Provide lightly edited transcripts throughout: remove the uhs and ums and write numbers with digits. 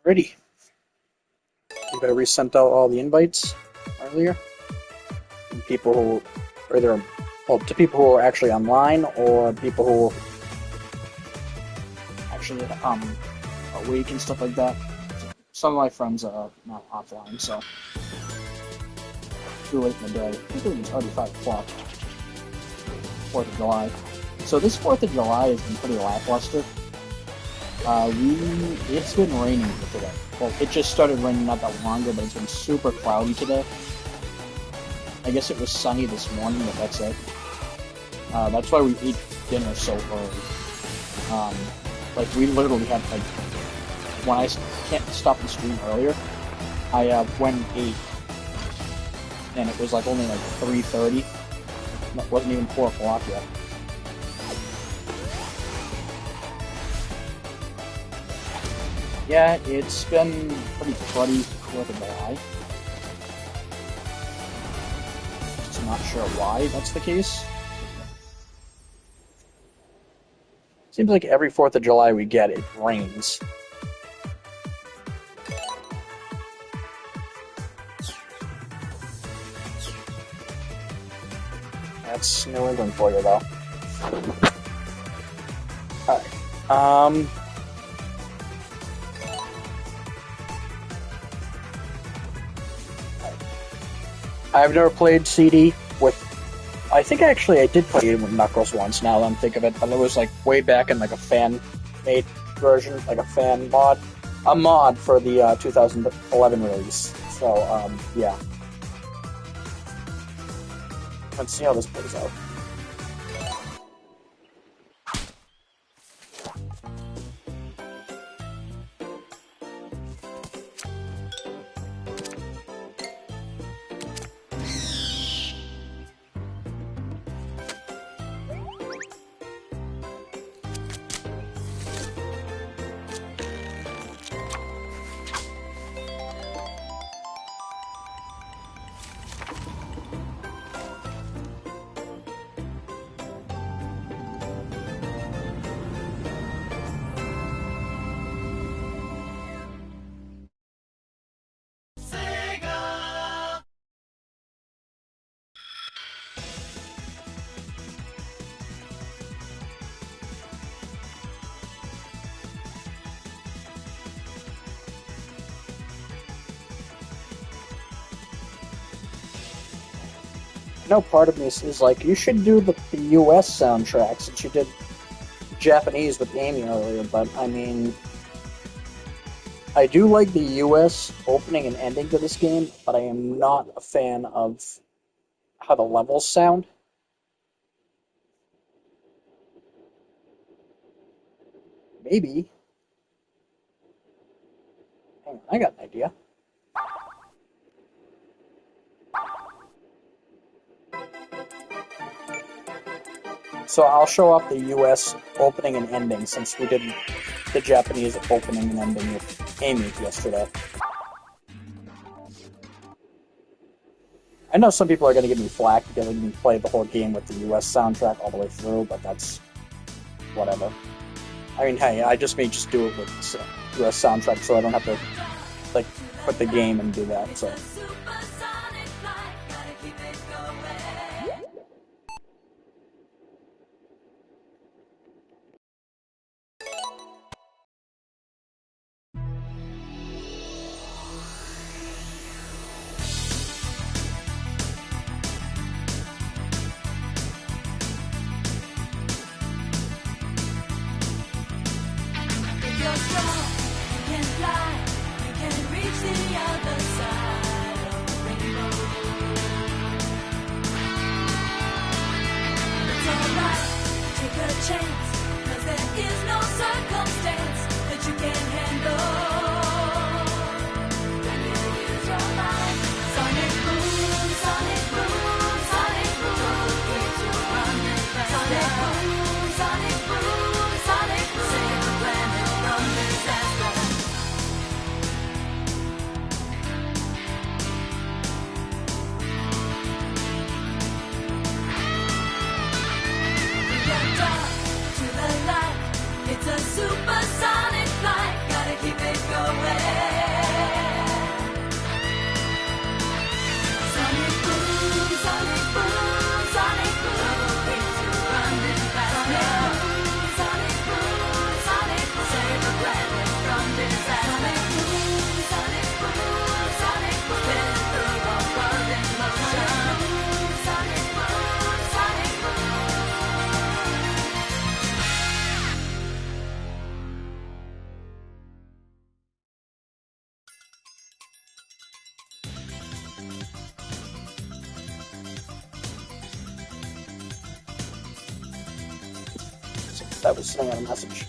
Alrighty. You better resent out all the invites earlier. And people who either to people who are actually online or people who actually awake and stuff like that. Some of my friends are not offline, so too late in the day. I think it's already 5 o'clock. 4th of July. So this 4th of July has been pretty lackluster. It's been raining today. Well, it just started raining not that long ago, but it's been super cloudy today. I guess it was sunny this morning, but that's it. That's why we ate dinner so early. Like, we literally had, like, when I can't stop the stream earlier, I went and ate, and it was like only like 3:30. It wasn't even 4 o'clock yet. Yeah, it's been pretty cruddy 4th of July. Just not sure why that's the case. Seems like every 4th of July we get, it rains. That's New England for you, though. Alright. I've never played CD with... I think actually I did play it with Knuckles once, now that I'm thinking of it, but it was like way back in like a fan-made version, like a fan mod. A mod for the 2011 release. So, yeah. Let's see how this plays out. I know part of me is like, you should do the US soundtrack since you did Japanese with Amy earlier, but I mean, I do like the US opening and ending to this game, but I am not a fan of how the levels sound. Maybe. Hang on, I got an idea. So I'll show up the US opening and ending since we did the Japanese opening and ending with Amy yesterday. I know some people are going to give me flack because I didn't play the whole game with the US soundtrack all the way through, but that's whatever. I mean, hey, I just may just do it with US soundtrack so I don't have to, like, quit the game and do that, so... it was sending out a message.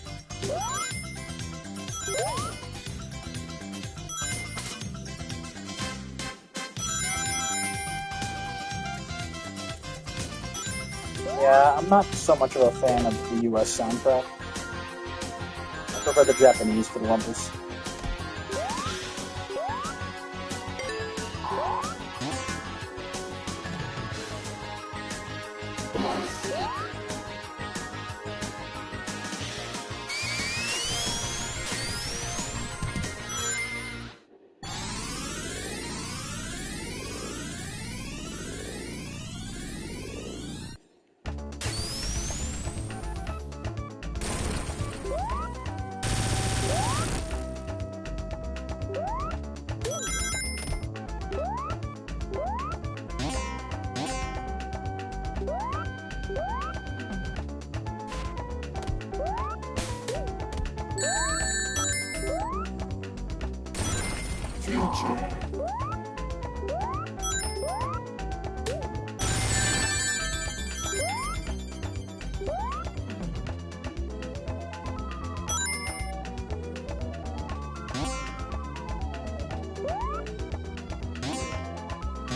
Yeah, I'm not so much of a fan of the US soundtrack. I prefer the Japanese for the levels.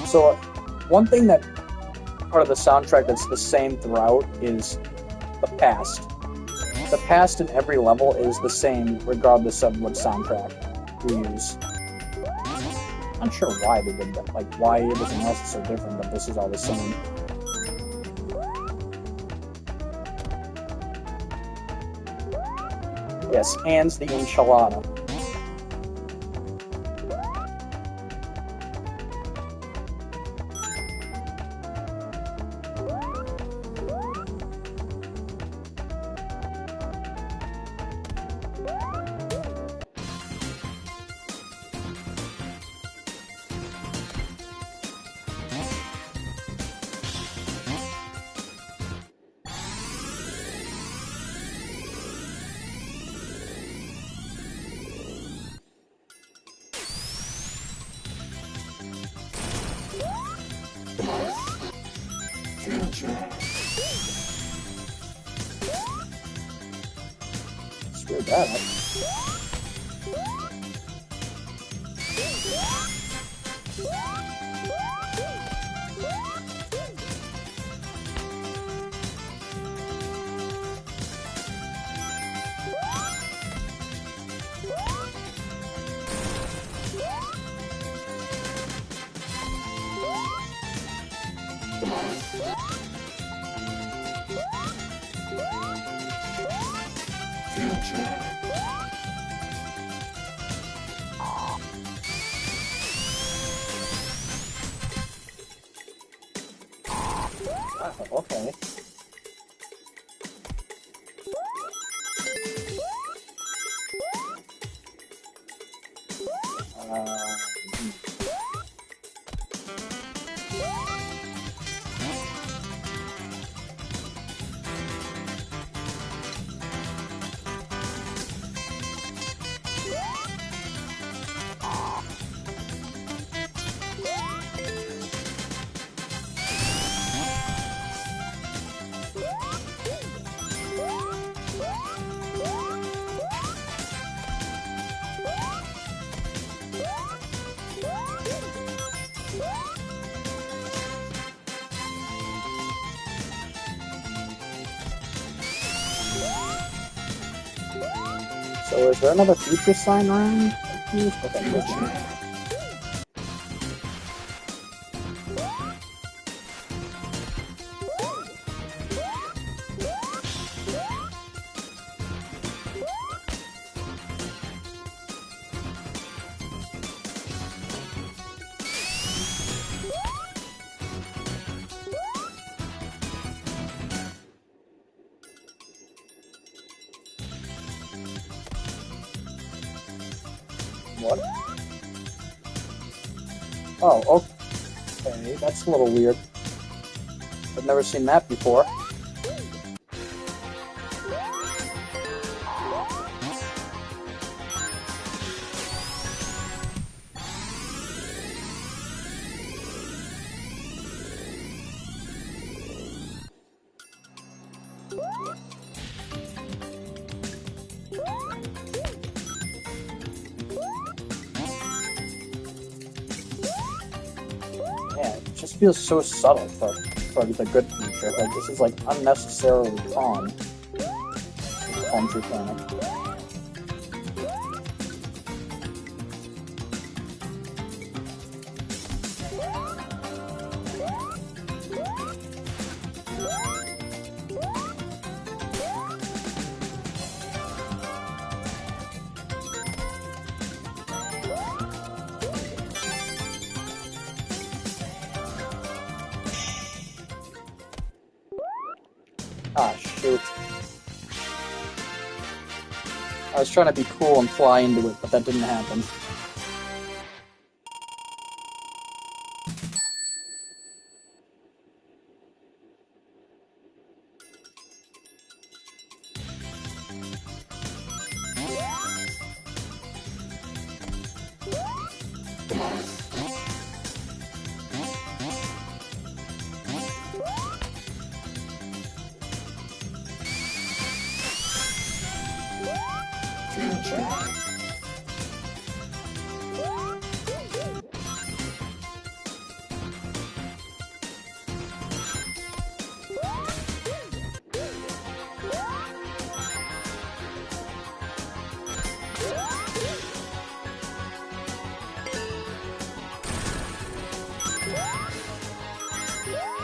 So, one thing that part of the soundtrack that's the same throughout is the past. The past in every level is the same regardless of what soundtrack you use. I'm sure why they did that, like why everything else is so different, but this is all the same. Yes, Anne's the enchilada. Screw that. Okay. So is there another future sign around? Okay, this one. What? Oh, okay. That's a little weird. I've never seen that before. just feels so subtle for the good feature. Like, this is, like, unnecessarily calm. Calm through panic. Ah, shoot. I was trying to be cool and fly into it, but that didn't happen.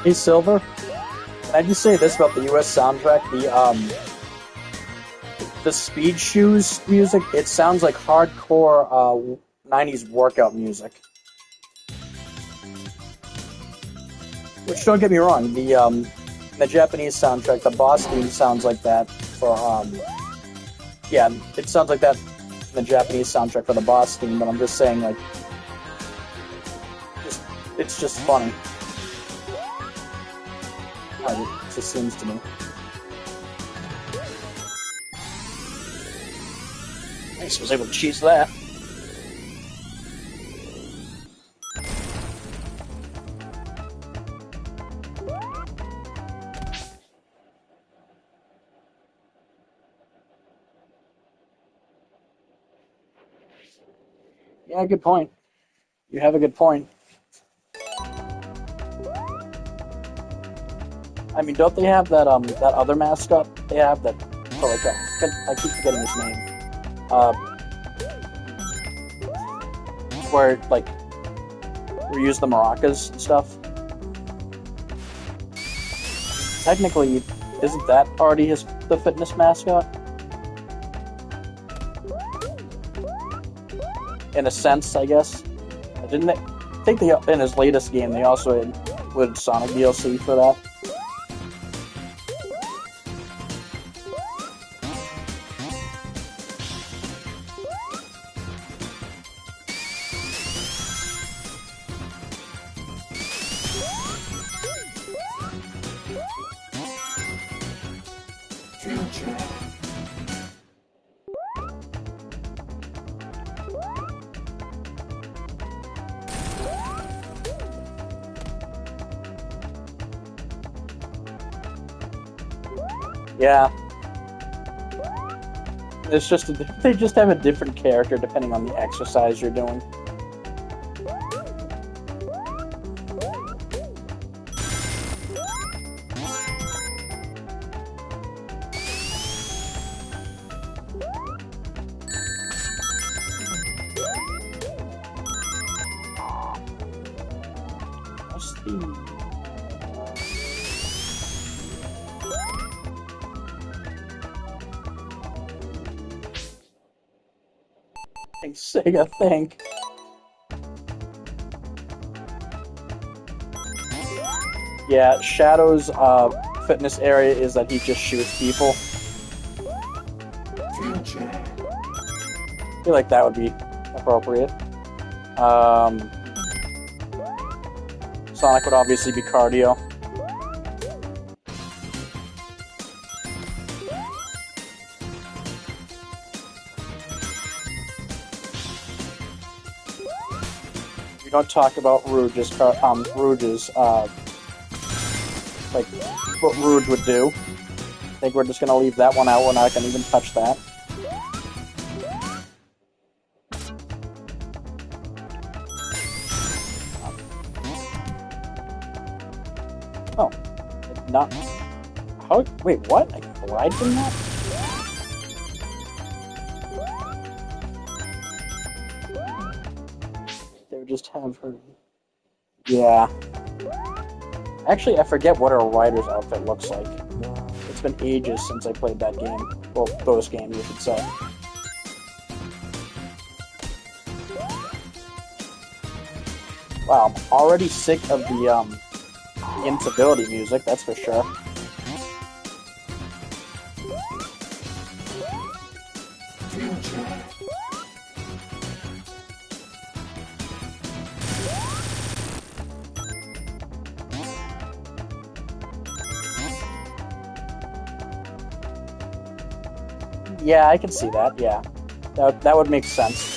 Hey, Silver, can I just say this about the US soundtrack? The Speed Shoes music, it sounds like hardcore 90s workout music. Which, don't get me wrong, the Japanese soundtrack, the boss theme sounds like that for, yeah, it sounds like that in the Japanese soundtrack for the boss theme, but I'm just saying, like, it's just funny. It just seems to me. Nice, was able to cheese that. Yeah, good point. You have a good point. I mean, don't they have that that other mascot they have that? Oh, like I keep forgetting his name. Where like we use the maracas and stuff. Technically, isn't that already the fitness mascot? In a sense, I guess. Didn't they? I think in his latest game they also included Sonic DLC for that. Yeah. It's just they just have a different character depending on the exercise you're doing. Sega think. Yeah, Shadow's fitness area is that he just shoots people. I feel like that would be appropriate. Sonic would obviously be cardio. Don't talk about Rouge's, like what Rouge would do. I think we're just gonna leave that one out. We're not gonna even touch that. not... How? Wait, what? I can glide from that? They would just have her... Yeah. Actually, I forget what her rider's outfit looks like. It's been ages since I played that game. Well, those games, you should say. Wow, I'm already sick of the instability music, that's for sure. Yeah, I can see that, yeah. That would make sense.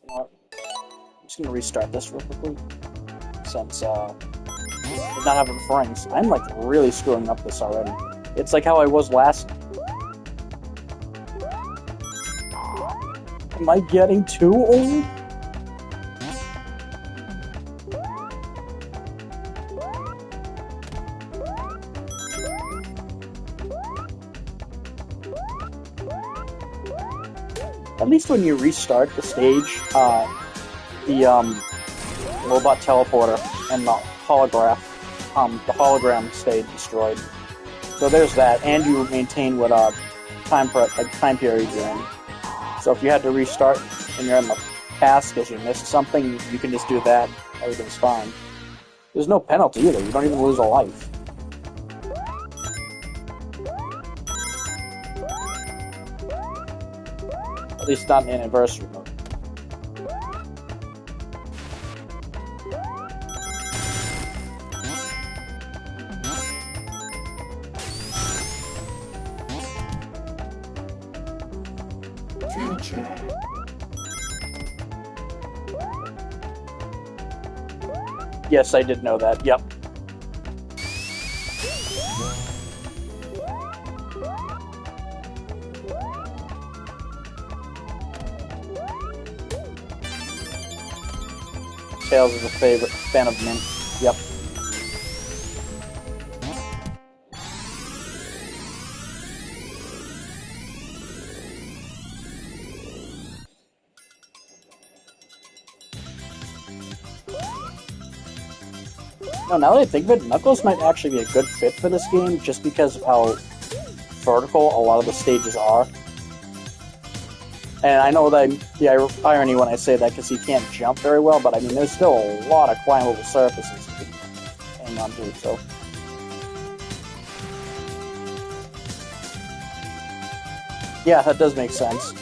You know what? I'm just gonna restart this real quickly. Since, we're not having frames. I'm, like, really screwing up this already. It's like how I was last... Am I getting too old? At least when you restart the stage, the robot teleporter and the hologram stayed destroyed. So there's that, and you maintain what time period you're in. So if you had to restart and you're in the past because you missed something, you can just do that. Everything's fine. There's no penalty either. You don't even lose a life. At least not in anniversary mode. Yes, I did know that. Yep. Tails is a favorite fan of Mint. Yep. No, now that I think of it, Knuckles might actually be a good fit for this game, just because of how vertical a lot of the stages are. And I know that the irony when I say that, because he can't jump very well, but I mean, there's still a lot of climbable surfaces to hang on to, so... Yeah, that does make sense.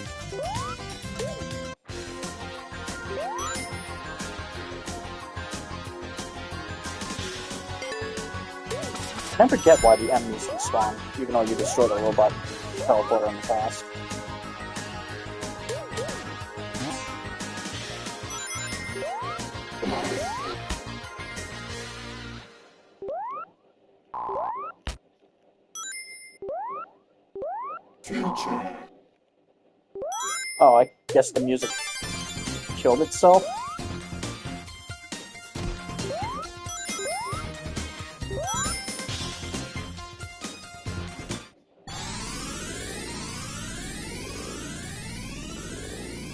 I forget why the enemies respawn, even though you destroyed a robot teleporter in the past. Oh, I guess the music killed itself?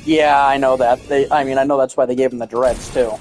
Yeah, I know that. I know that's why they gave him the dreads, too.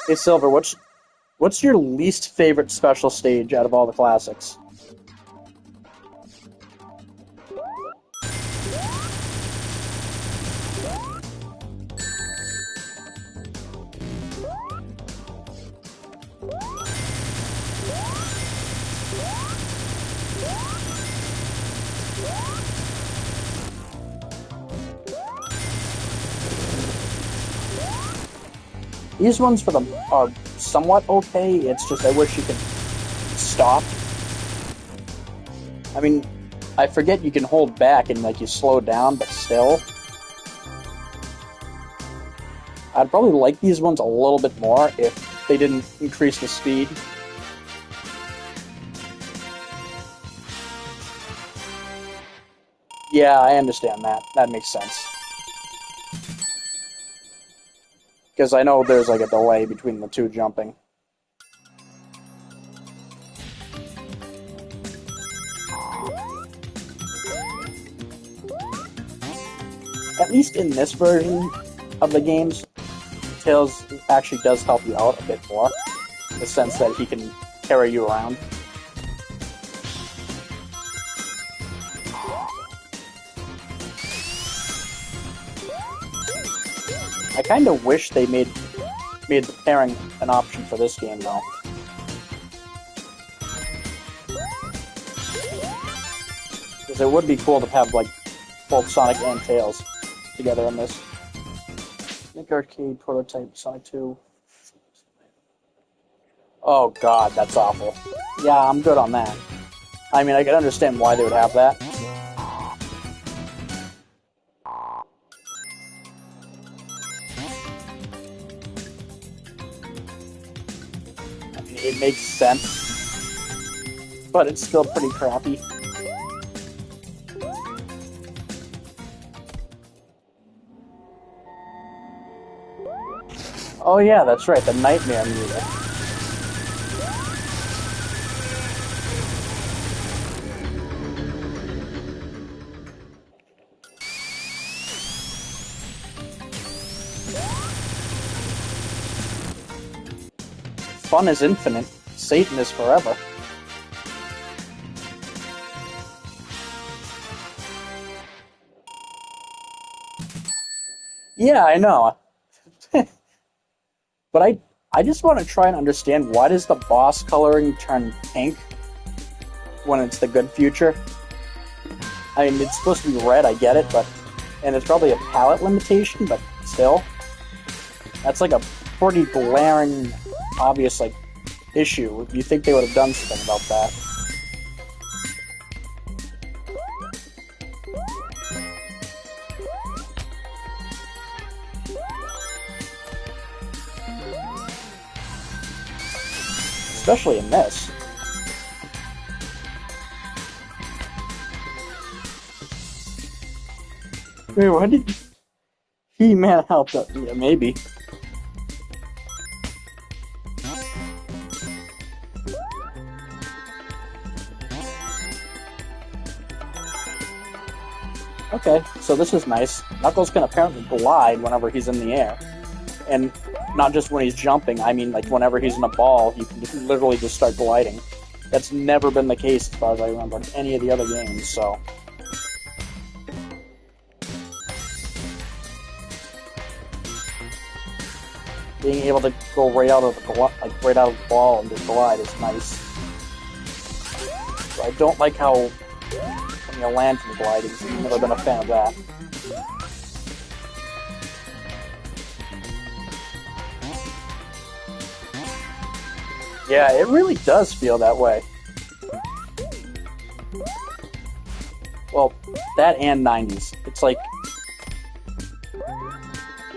Hey, Silver, What's your least favorite special stage out of all the classics? These ones for them are somewhat okay. It's just I wish you could stop. I mean, I forget you can hold back and like you slow down, but still. I'd probably like these ones a little bit more if they didn't increase the speed. Yeah, I understand that. That makes sense. Because I know there's like a delay between the two jumping. At least in this version of the games, Tails actually does help you out a bit more. In the sense that he can carry you around. I kind of wish they made the pairing an option for this game, though. Because it would be cool to have, like, both Sonic and Tails together in this. Nick Arcade Prototype Sonic 2. Oh god, that's awful. Yeah, I'm good on that. I mean, I can understand why they would have that. It makes sense, but it's still pretty crappy. Oh yeah, that's right, the Nightmare music. Fun is infinite, Satan is forever. Yeah, I know. But I just want to try and understand, why does the boss coloring turn pink when it's the good future? I mean, it's supposed to be red, I get it, but... And it's probably a palette limitation, but still. That's like a pretty glaring, obvious, like, issue. You think they would have done something about that. Especially in this. Wait, what did He-Man help? Yeah, maybe. Okay, so this is nice. Knuckles can apparently glide whenever he's in the air. And not just when he's jumping, I mean, like, whenever he's in a ball, he can literally just start gliding. That's never been the case, as far as I remember, in any of the other games, so... Being able to go right out of the ball and just glide is nice. So I don't like how when you land from gliding, I've never been a fan of that. Yeah, it really does feel that way. Well, that and 90s. It's like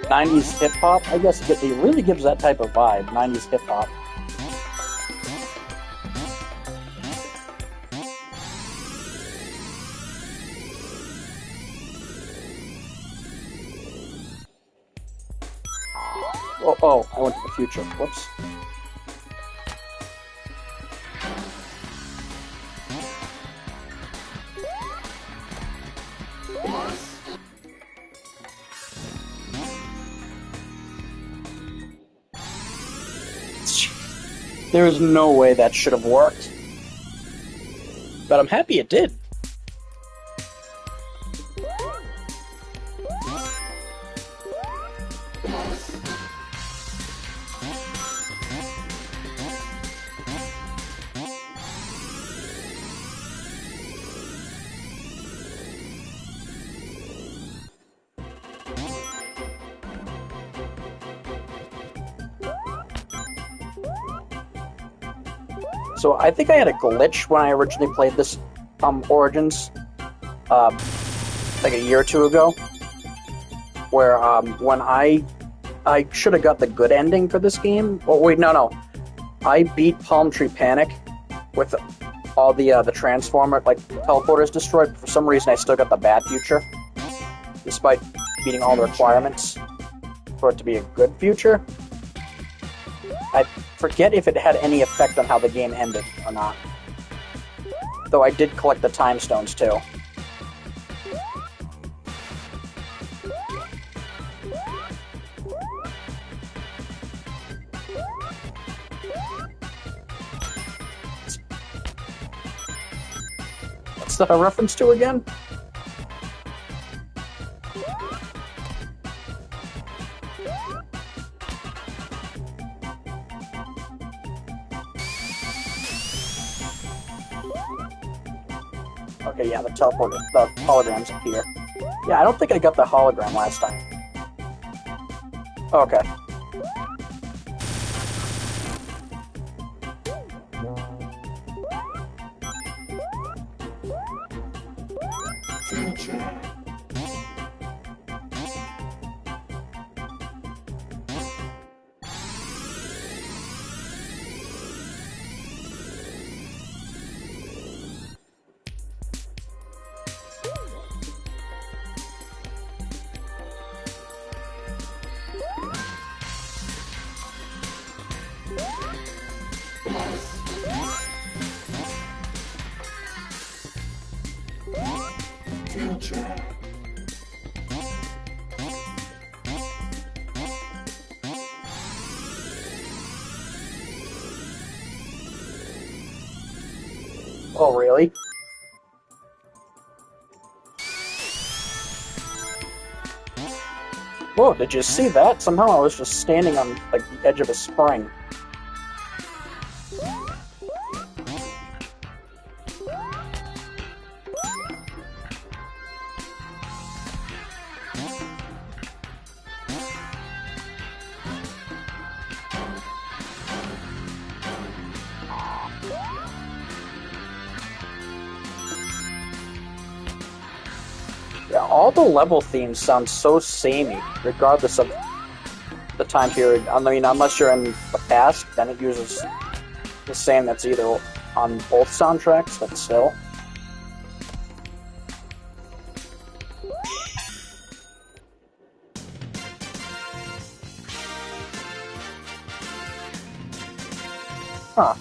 90s hip-hop, I guess. It really gives that type of vibe, 90s hip-hop. Oh, I went to the future. Whoops. There is no way that should have worked. But I'm happy it did. So I think I had a glitch when I originally played this Origins, like a year or two ago, where when I should have got the good ending for this game. Oh wait, no, I beat Palm Tree Panic with all the transformer teleporters destroyed. But for some reason, I still got the bad future, despite beating all the requirements for it to be a good future. I forget if it had any effect on how the game ended or not. Though I did collect the time stones too. What's that a reference to again? Okay, yeah, the holograms appear. Yeah, I don't think I got the hologram last time. Okay. Oh, really? Whoa, did you see that? Somehow I was just standing on, the edge of a spring. Yeah, all the level themes sound so samey, regardless of the time period. I mean, unless you're in the past, then it uses the same that's either on both soundtracks, but still. Huh.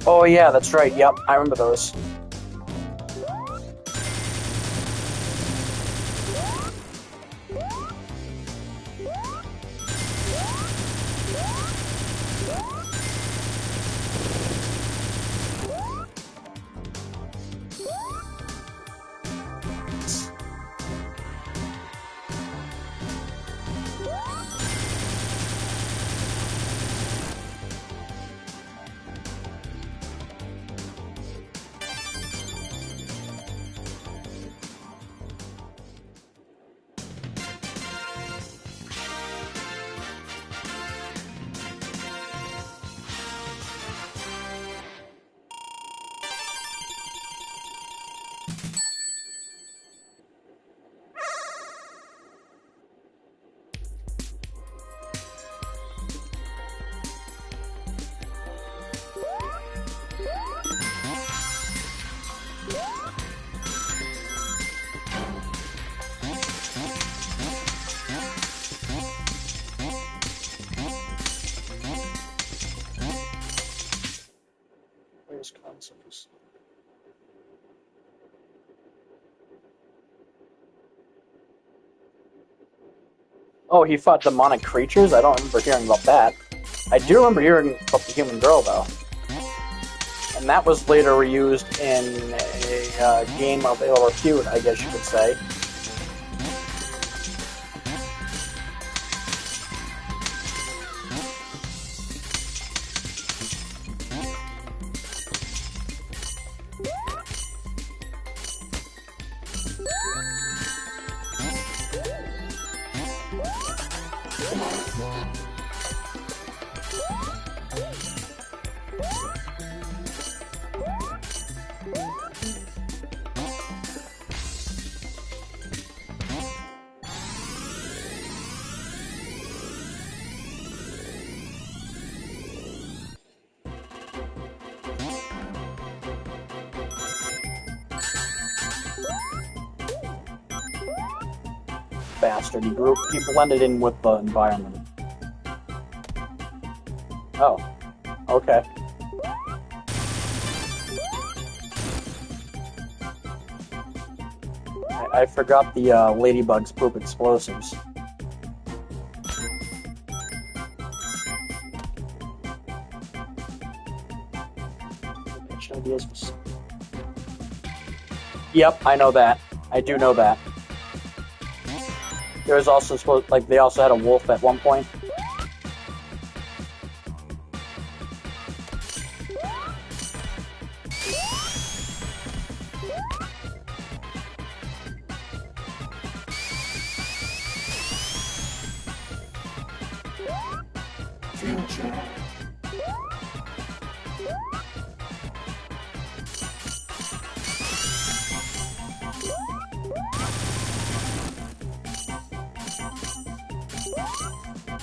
Oh yeah, that's right, yep, I remember those. consoles. Oh, he fought demonic creatures? I don't remember hearing about that. I do remember hearing about the human girl, though. And that was later reused in a game of ill repute, I guess you could say. Bastard. He blended in with the environment. Oh. Okay. I forgot the ladybugs poop explosives. Yep, I know that. I do know that. There was also supposed, like, they also had a wolf at one point.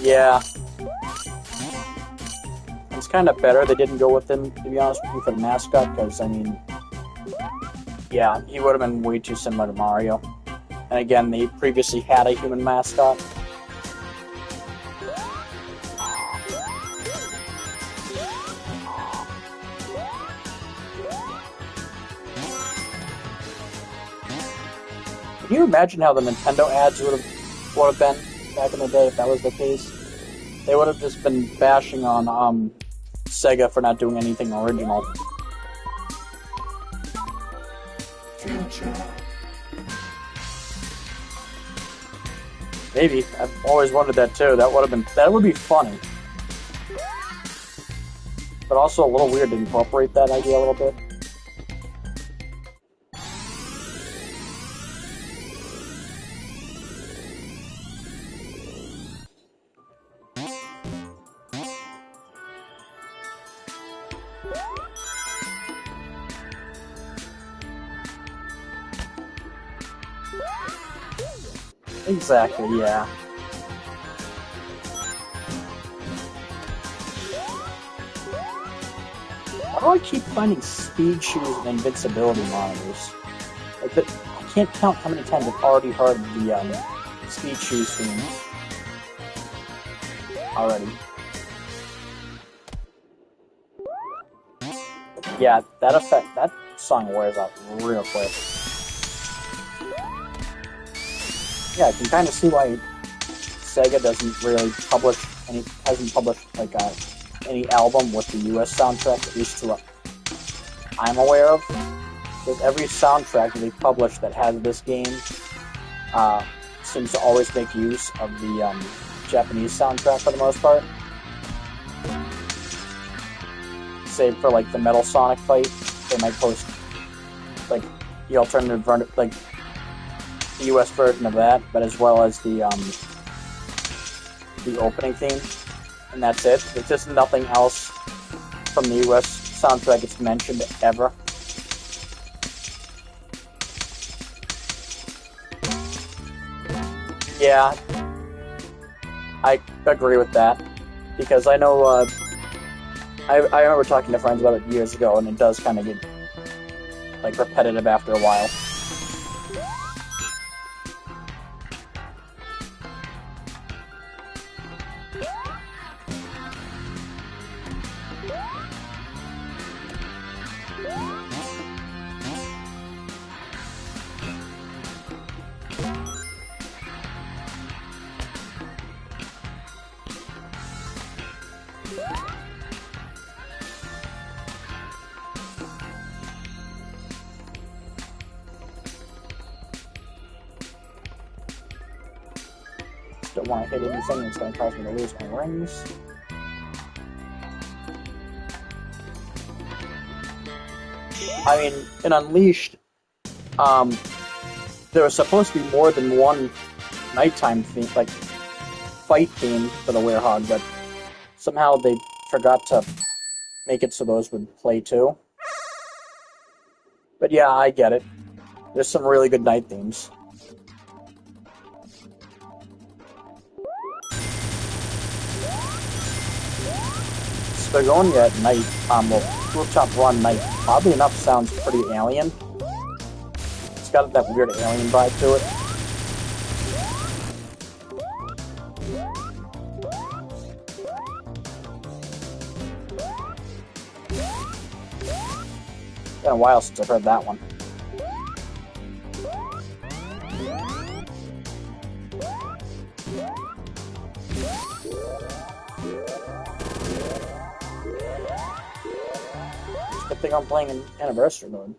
Yeah. It's kind of better they didn't go with him, to be honest with you, for the mascot, because, I mean, yeah, he would have been way too similar to Mario. And again, they previously had a human mascot. Can you imagine how the Nintendo ads would have been back in the day if that was the case? They would have just been bashing on Sega for not doing anything original. Maybe. I've always wondered that too. That would be funny. But also a little weird to incorporate that idea a little bit. Exactly, yeah. Why do I keep finding speed shoes and invincibility monitors? Like, I can't count how many times I've already heard the speed shoes theme already. Yeah, that song wears out real quick. Yeah, I can kind of see why Sega doesn't really hasn't published like any album with the US soundtrack, at least to what I'm aware of. Because every soundtrack that they publish that has this game seems to always make use of the Japanese soundtrack for the most part. Save for like the Metal Sonic fight, they might post like the alternative, like the US version of that, but as well as the opening theme, and that's it. There's just nothing else from the US soundtrack that's mentioned ever. Yeah, I agree with that, because I know, I remember talking to friends about it years ago, and it does kind of get, like, repetitive after a while. Don't want to hit anything that's going to cause me to lose my rings. I mean, in Unleashed, there was supposed to be more than one nighttime theme, like fight theme for the Hedgehog, but somehow they forgot to make it so those would play too. But yeah, I get it. There's some really good night themes. So they're going at night, well, Rooftop Run night, oddly enough, sounds pretty alien. It's got that weird alien vibe to it. It's been a while since I've heard that one. Good thing I'm playing in Anniversary mode.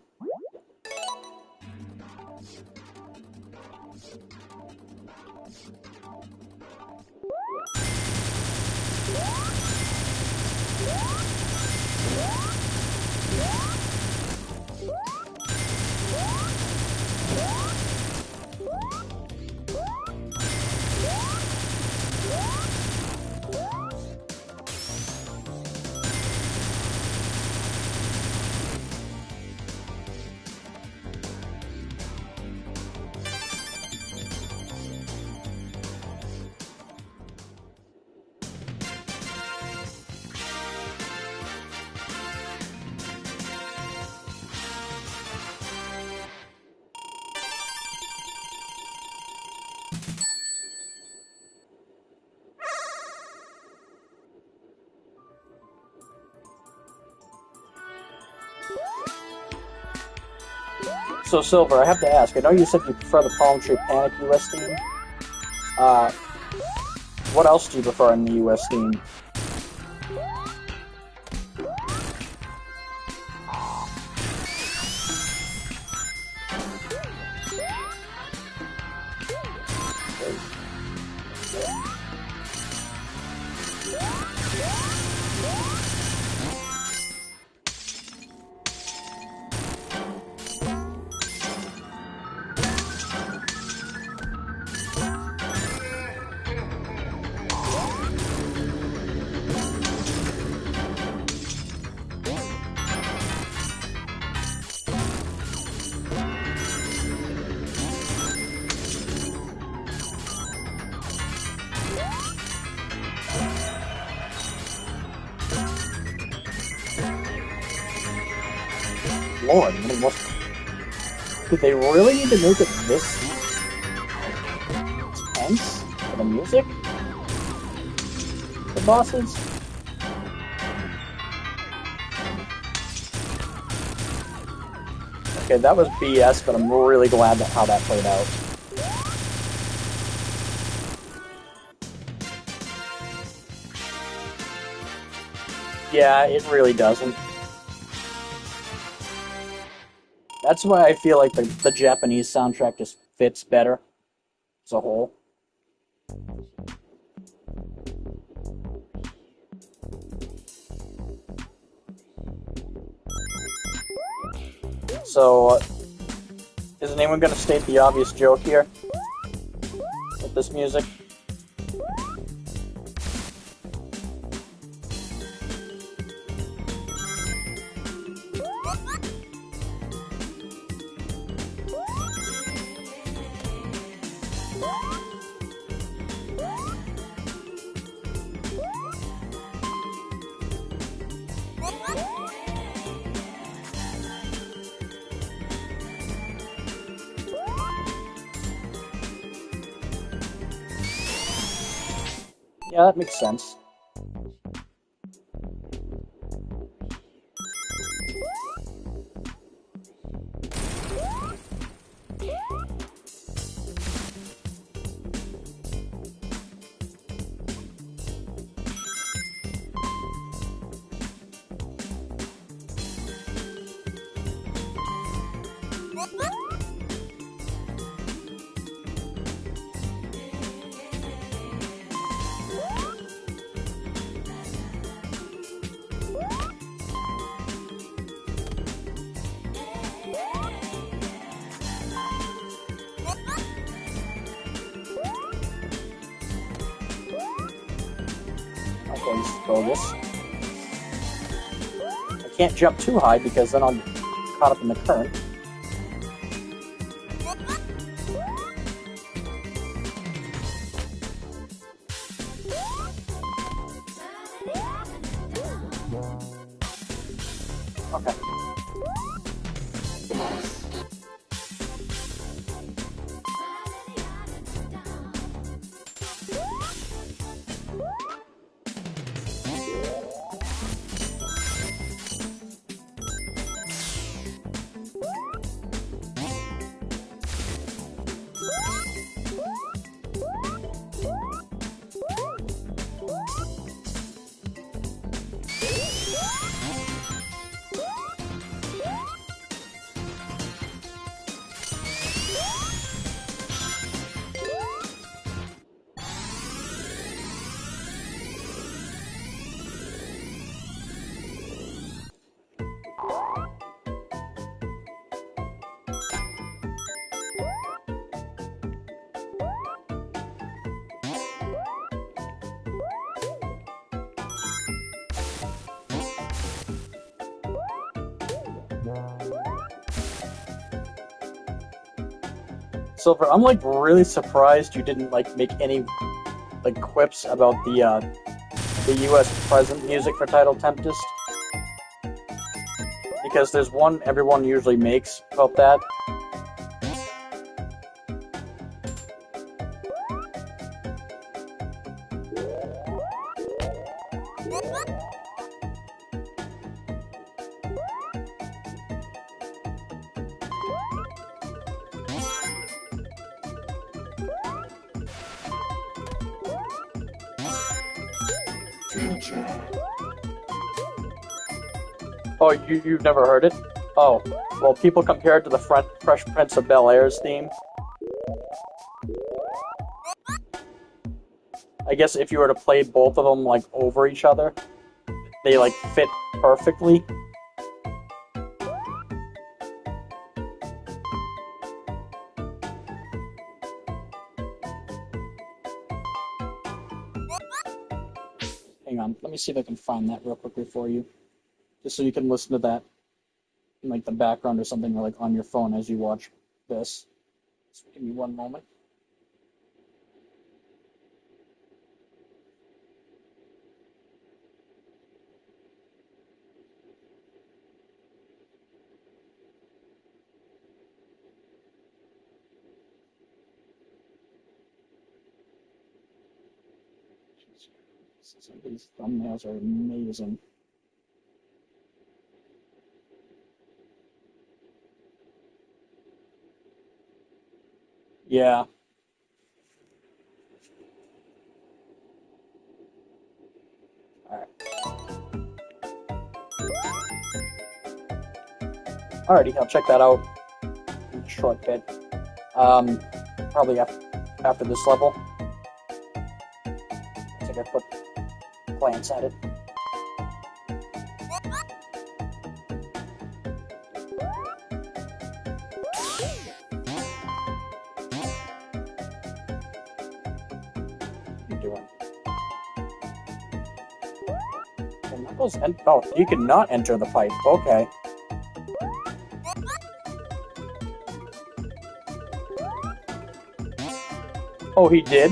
So, Silver, I have to ask, I know you said you prefer the Palm Tree Panic US theme. What else do you prefer in the US theme? Lord, did they really need to make it this tense for the music? The bosses? Okay, that was BS, but I'm really glad that how that played out. Yeah, it really doesn't. That's why I feel like the Japanese soundtrack just fits better as a whole. So, is anyone going to state the obvious joke here with this music? Yeah, that makes sense. Okay, this is bogus. I can't jump too high because then I'll get caught up in the current. Okay. Silver, I'm like really surprised you didn't like make any like quips about the U.S. President music for Title Tempest, because there's one everyone usually makes about that. Oh, you've never heard it? Oh, well, people compare it to the Fresh Prince of Bel-Air's theme. I guess if you were to play both of them, like, over each other, they, like, fit perfectly. Hang on, let me see if I can find that real quickly for you. Just so you can listen to that in like the background or something, or like on your phone as you watch this. So give me one moment. Some of these thumbnails are amazing. Yeah. Alright. Alrighty, I'll check that out in a short bit. Probably after this level. I think I put play inside it. Oh, you cannot enter the pipe. Okay. Oh, he did?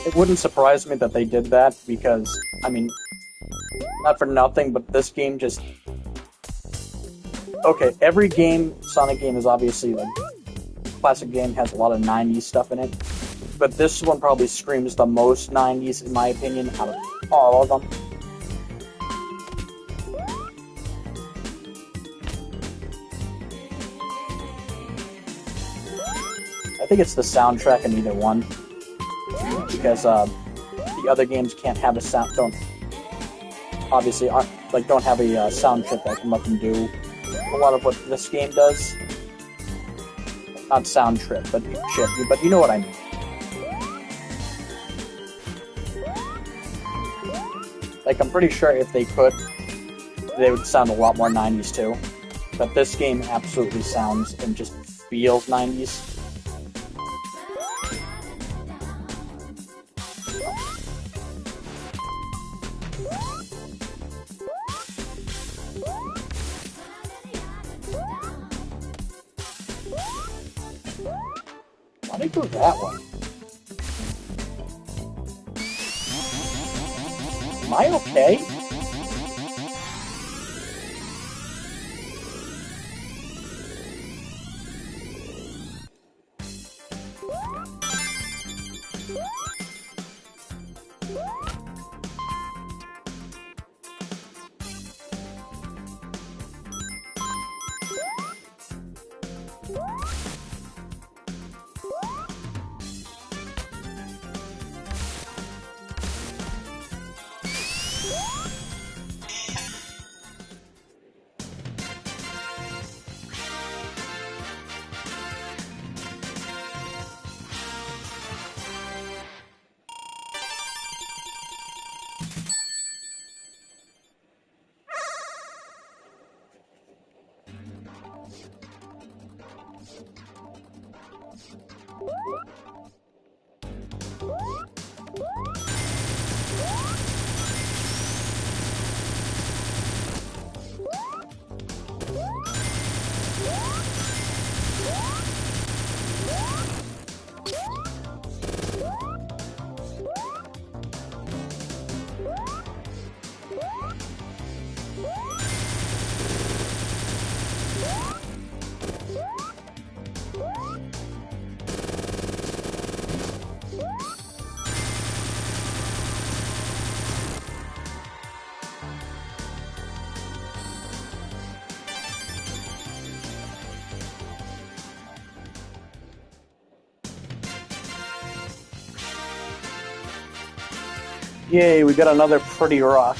It wouldn't surprise me that they did that, because, I mean, not for nothing, but this game just... Okay, every game, Sonic game is obviously, like, classic game, has a lot of 90s stuff in it, but this one probably screams the most 90s, in my opinion, out of all of them. think it's the soundtrack in either one, because the other games can't have a sound. Don't have a sound chip that can let them do a lot of what this game does. Not sound trip, but chip. But you know what I mean. Like, I'm pretty sure if they could, they would sound a lot more 90s too. But this game absolutely sounds and just feels 90s. Why did I go that one? Am I okay? Yay, we got another pretty rock.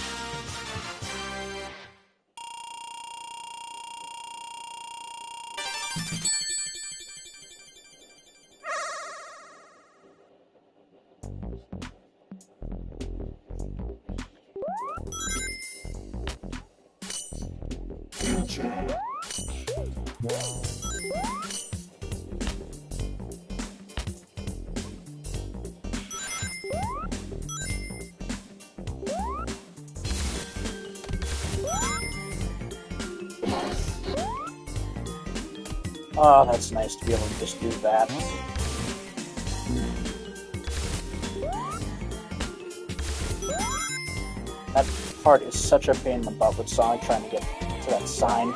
Oh, that's nice to be able to just do that. That part is such a pain in the butt with Sonic trying to get to that sign.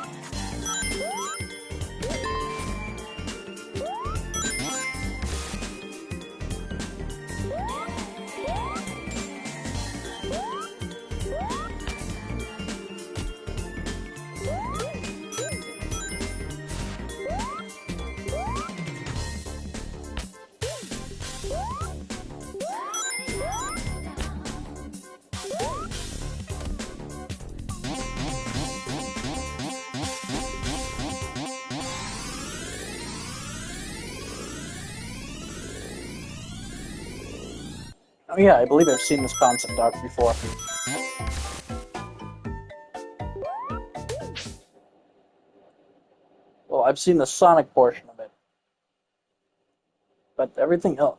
Oh yeah, I believe I've seen this concept art before. Well, I've seen the Sonic portion of it. But everything else...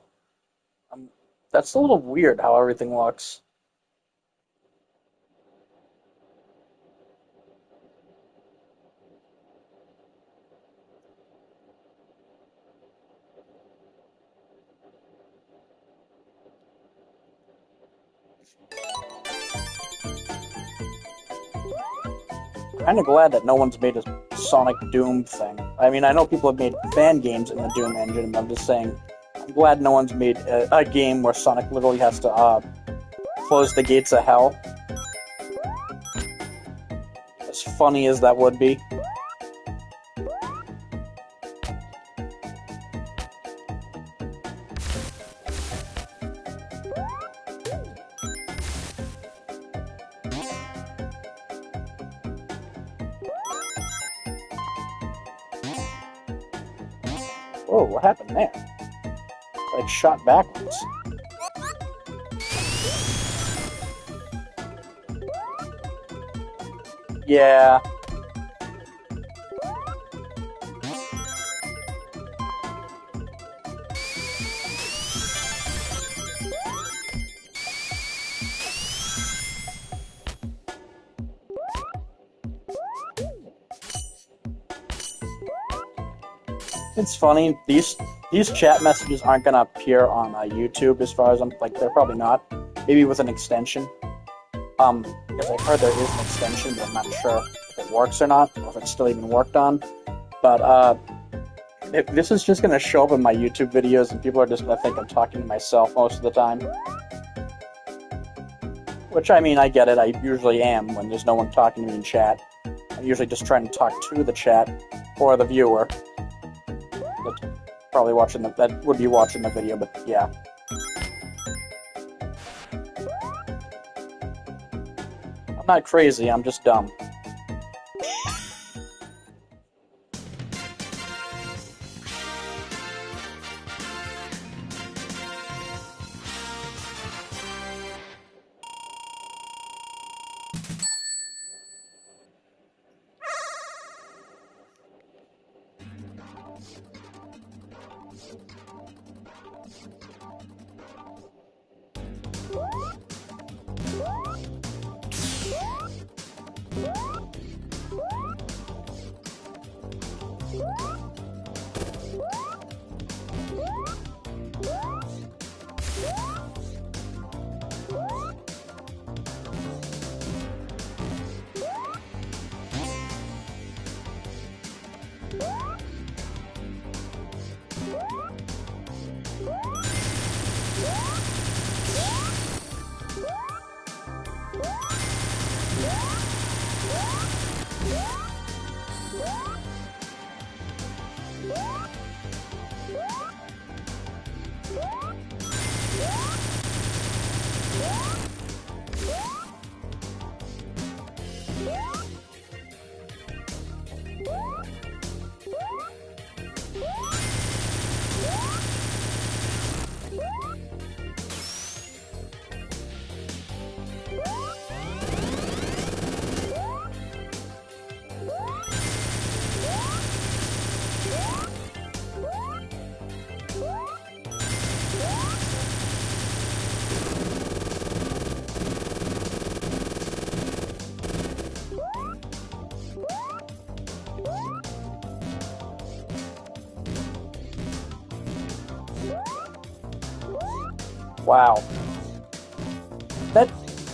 that's a little weird how everything looks. Kind of glad that no one's made a Sonic Doom thing. I mean, I know people have made fan games in the Doom engine, but I'm just saying, I'm glad no one's made a game where Sonic literally has to close the gates of hell. As funny as that would be. Whoa, what happened there? Like, shot backwards. Yeah. It's funny, these chat messages aren't gonna appear on YouTube as far as I'm, like, they're probably not. Maybe with an extension. Because I've heard there is an extension, but I'm not sure if it works or not, or if it's still even worked on. But, this is just gonna show up in my YouTube videos, and people are just gonna think I'm talking to myself most of the time. Which, I mean, I get it, I usually am when there's no one talking to me in chat. I'm usually just trying to talk to the chat, or the viewer. That's probably watching that would be watching the video, but yeah. I'm not crazy, I'm just dumb. Wow.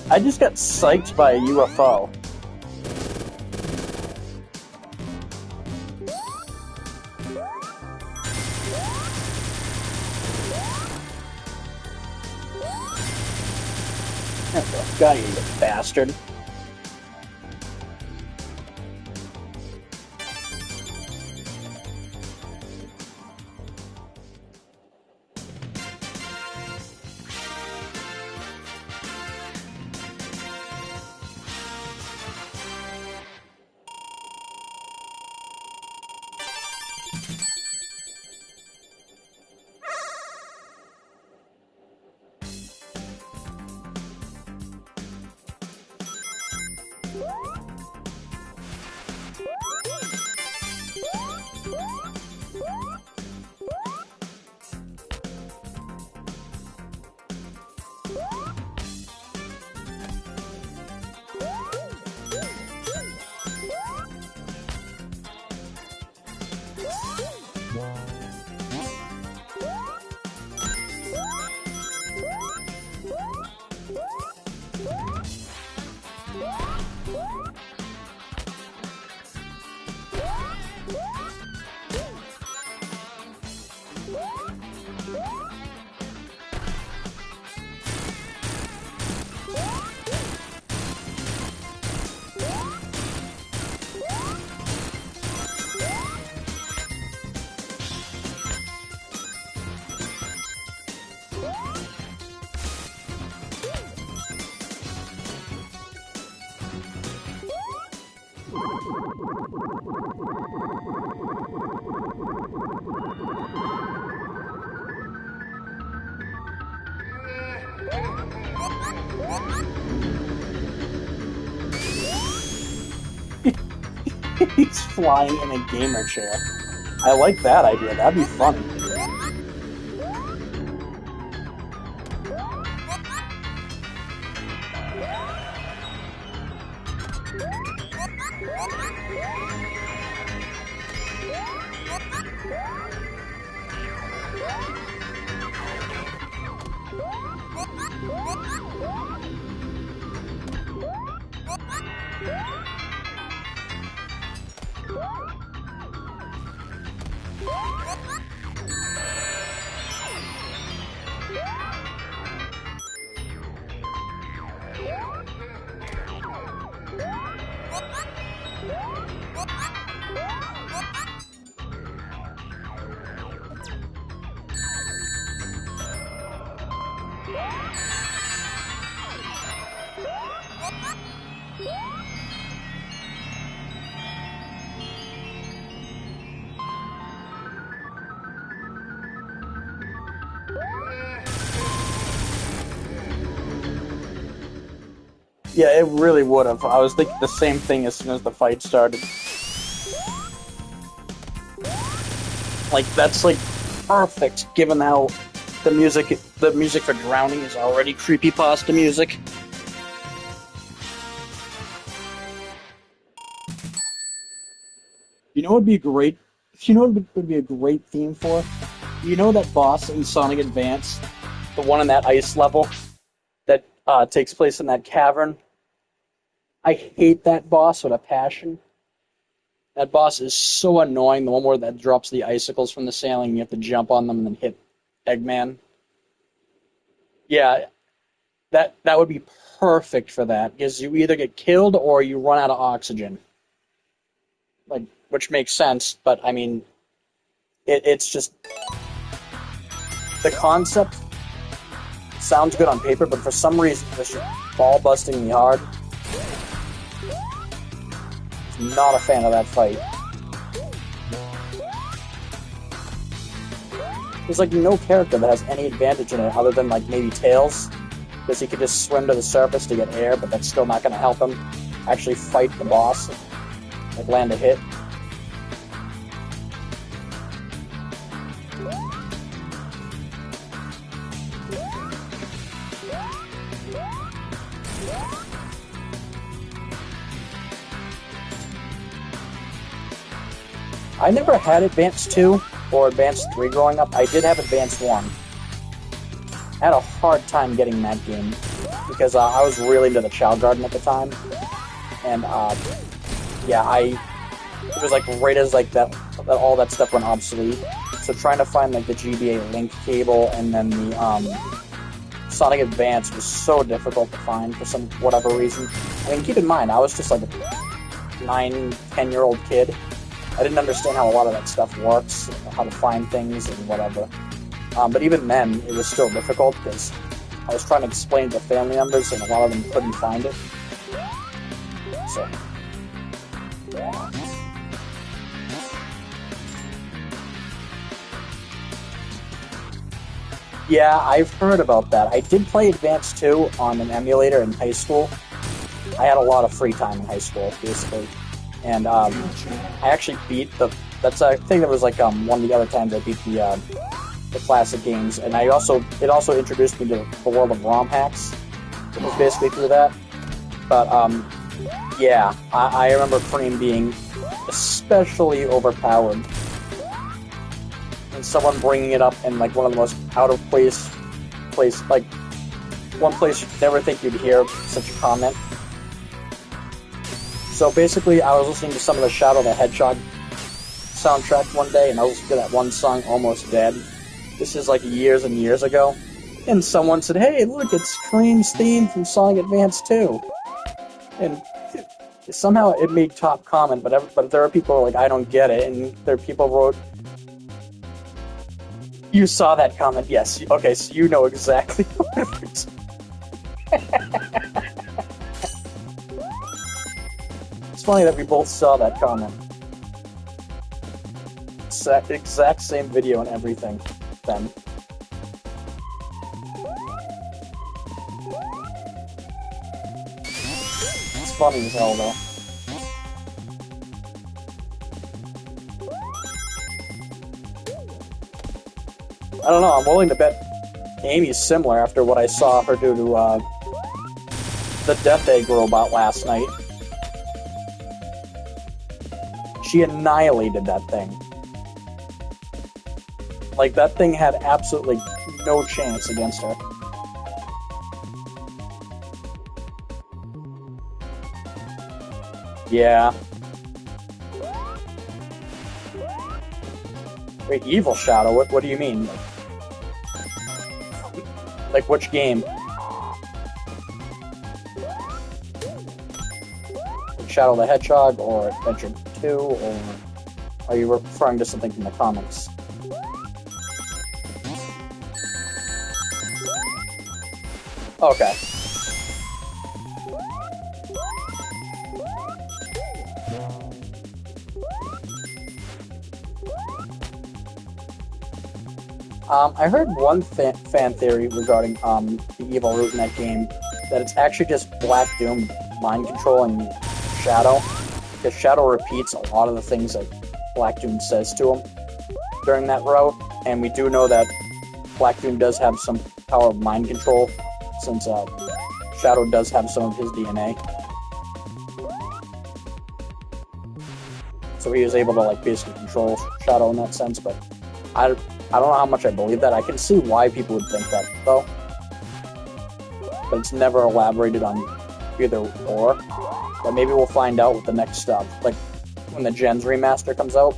I just got psyched by a UFO. God, you bastard. He's flying in a gamer chair. I like that idea. That'd be funny. Yeah, it really would have. I was thinking the same thing as soon as the fight started. Like, that's like perfect, given how the music for Drowning is already creepypasta music. You know what would be great? You know what would be a great theme for? You know that boss in Sonic Advance, the one in that ice level that takes place in that cavern? I hate that boss with a passion. That boss is so annoying. The one where that drops the icicles from the ceiling, and you have to jump on them and then hit Eggman. Yeah, that would be perfect for that because you either get killed or you run out of oxygen. Like, which makes sense, but I mean, it's just the concept sounds good on paper, but for some reason, it's just ball busting me hard. Not a fan of that fight. There's like no character that has any advantage in it other than like maybe Tails, because he could just swim to the surface to get air, but that's still not going to help him actually fight the boss, like land a hit. I never had Advance 2 or Advance 3 growing up. I did have Advance 1. I had a hard time getting that game because I was really into the Chow Garden at the time. And, yeah, it was like right as like that all that stuff went obsolete. So trying to find like the GBA link cable and then the Sonic Advance was so difficult to find for some whatever reason. I mean, keep in mind, I was just like a 9, 10-year-old kid. I didn't understand how a lot of that stuff works, how to find things and whatever. But even then, it was still difficult because I was trying to explain to family members and a lot of them couldn't find it. So, yeah. Yeah, I've heard about that. I did play Advance 2 on an emulator in high school. I had a lot of free time in high school, basically. And I actually beat that's I think that was like one of the other times I beat the classic games, and it also introduced me to the world of ROM hacks. It was basically through that. But yeah, I remember Cream being especially overpowered, and someone bringing it up in like one of the most out of place like one place you'd never think you'd hear such a comment. So basically, I was listening to some of the Shadow the Hedgehog soundtrack one day, and I was listening to that one song, Almost Dead. This is like years and years ago. And someone said, hey, look, it's Cream's theme from Sonic Advance 2. And somehow it made top comment, but there are people who are like, I don't get it. And there are people who wrote, you saw that comment, yes. Okay, so you know exactly what it is. It's funny that we both saw that comment. Exact same video and everything, then. It's funny as hell, though. I don't know, I'm willing to bet Amy's similar after what I saw her do to, the Death Egg robot last night. She annihilated that thing. Like, that thing had absolutely no chance against her. Yeah. Wait, Evil Shadow? What do you mean? Like, which game? Shadow the Hedgehog, or Adventure 2, or are you referring to something from the comics? Okay. I heard one fan theory regarding the evil root in that game, that it's actually just Black Doom mind controlling Shadow, because Shadow repeats a lot of the things that Black Doom says to him during that route, and we do know that Black Doom does have some power of mind control, since Shadow does have some of his DNA. So he is able to, like, basically control Shadow in that sense, but I don't know how much I believe that. I can see why people would think that, though. But it's never elaborated on either or. But maybe we'll find out with the next stuff, like when the Gens remaster comes out.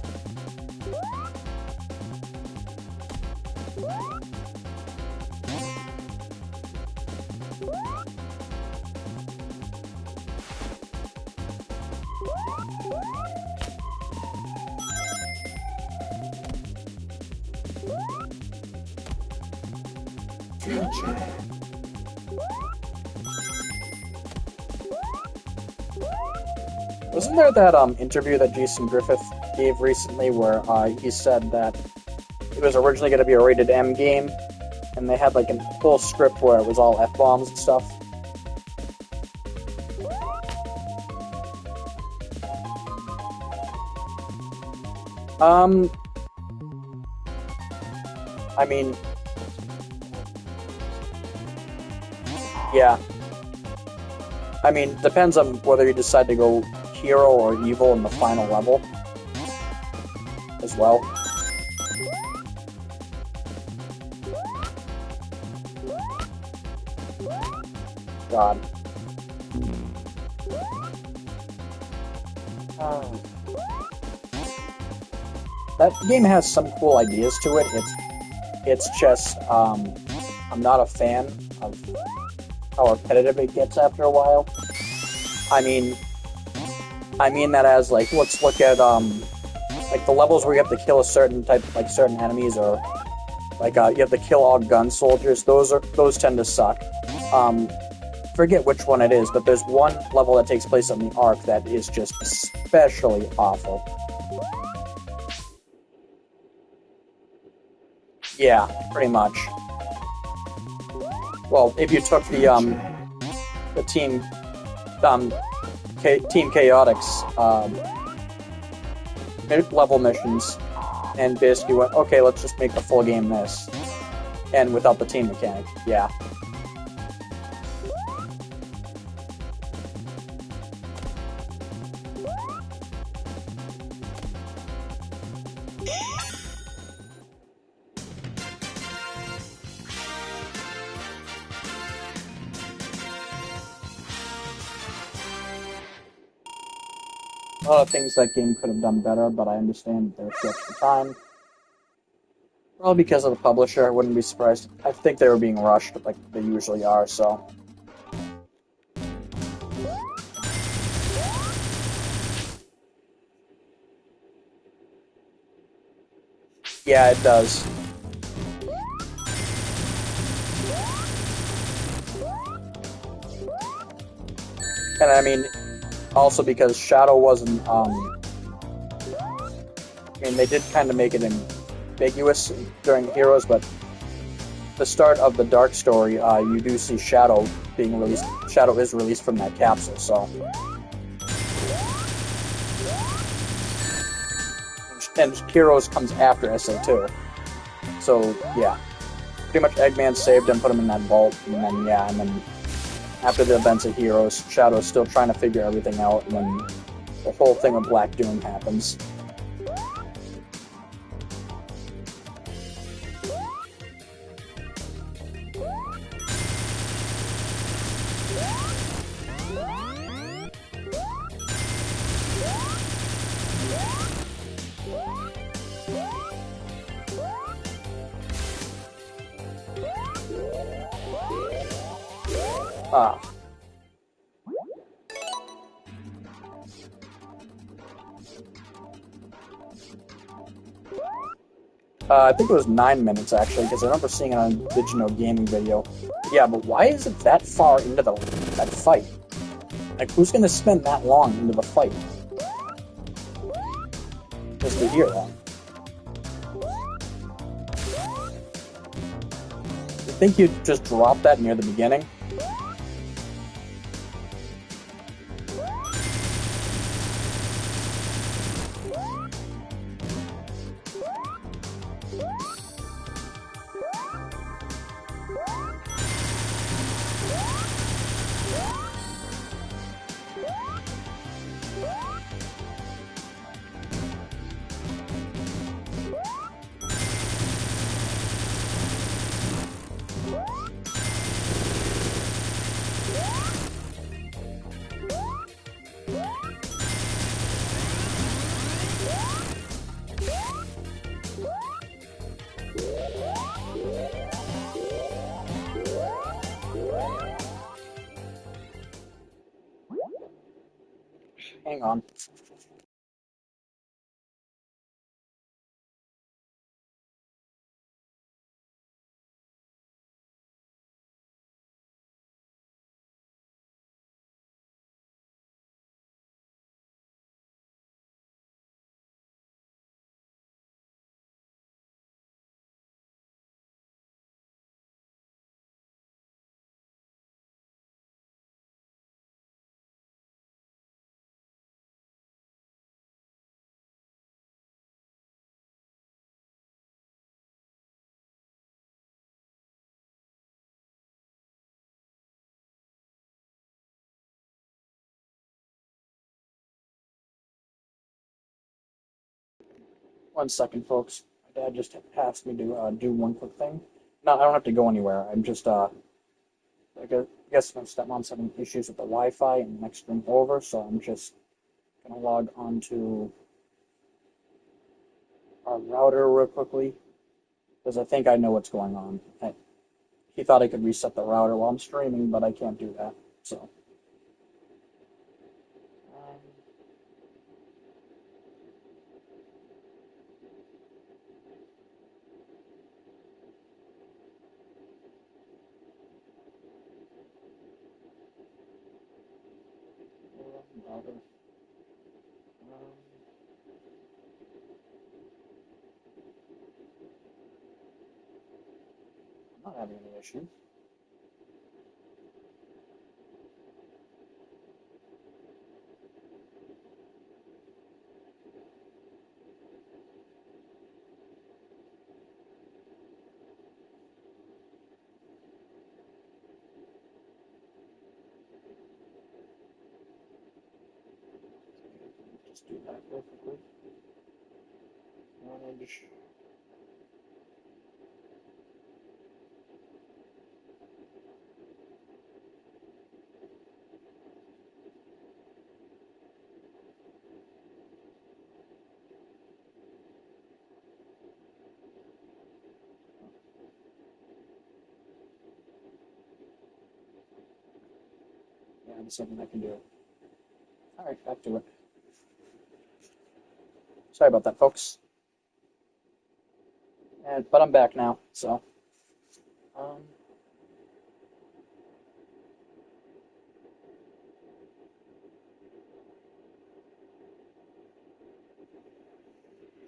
Wasn't there that interview that Jason Griffith gave recently where he said that it was originally going to be a rated M game, and they had like a full script where it was all F-bombs and stuff? I mean, yeah. I mean, depends on whether you decide to go hero or evil in the final level as well. God. That game has some cool ideas to it. It's just I'm not a fan of how repetitive it gets after a while. I mean that as, like, let's look at like the levels where you have to kill a certain type, like certain enemies, or like you have to kill all gun soldiers. Those tend to suck. Forget which one it is, but there's one level that takes place on the Ark that is just especially awful. Yeah, pretty much. Well, if you took the Team Chaotix level missions and basically went, okay, let's just make the full game this, and without the team mechanic, yeah. A lot of things that game could have done better, but I understand they're stretched for time. Probably because of the publisher, I wouldn't be surprised. I think they were being rushed, like they usually are, so. Yeah, it does. And I mean, Also because Shadow wasn't. I mean, they did kind of make it ambiguous during Heroes, but the start of the Dark story, you do see Shadow being released. Shadow is released from that capsule, so. And Heroes comes after SA2. So, yeah. Pretty much Eggman saved him, put him in that vault, and then, yeah, and then after the events of Heroes, Shadow's still trying to figure everything out, and then the whole thing of Black Doom happens. Ah. I think it was 9 minutes, actually, because I remember seeing it on Digino Gaming video. Yeah, but why is it that far into that fight? Like, who's going to spend that long into the fight? Just to hear that. You think you'd just drop that near the beginning? Hang on. One second, folks. My dad just asked me to do one quick thing. No, I don't have to go anywhere. I'm just, I guess my stepmom's having issues with the Wi-Fi in the next room over, so I'm just gonna log on to our router real quickly, because I think I know what's going on. He thought I could reset the router while I'm streaming, but I can't do that, so. Um, router. Um, I'm not having any issues. Just do that real quickly. Manage. Yeah, that's something I can do. All right, back to it. Sorry about that, folks. But I'm back now, so. Um,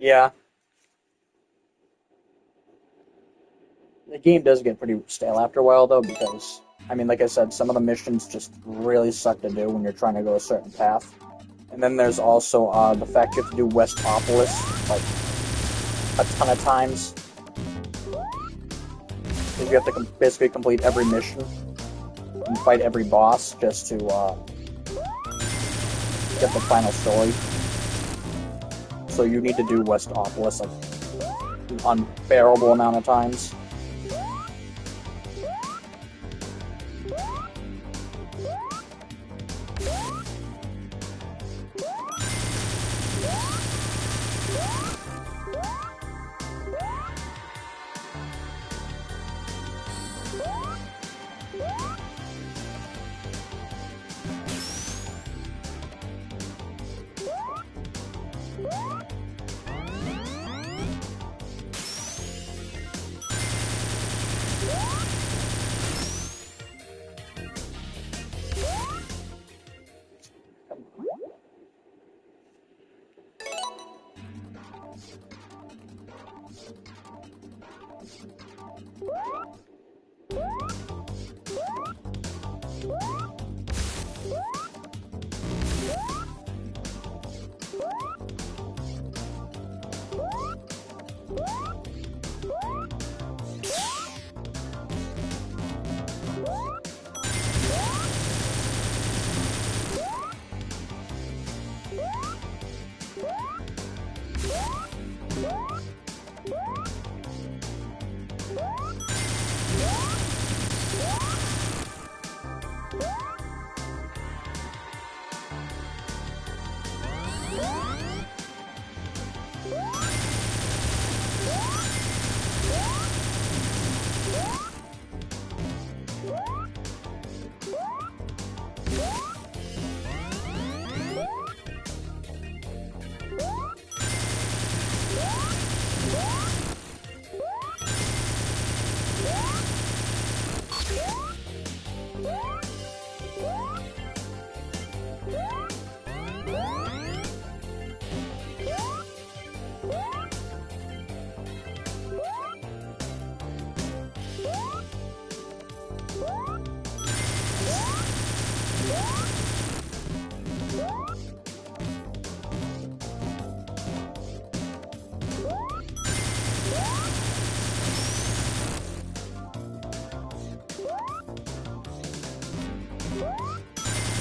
Yeah. The game does get pretty stale after a while, though, because, I mean, like I said, some of the missions just really suck to do when you're trying to go a certain path. And then there's also the fact you have to do Westopolis, like, a ton of times. Because you have to basically complete every mission and fight every boss just to get the final story. So you need to do Westopolis, like, an unbearable amount of times.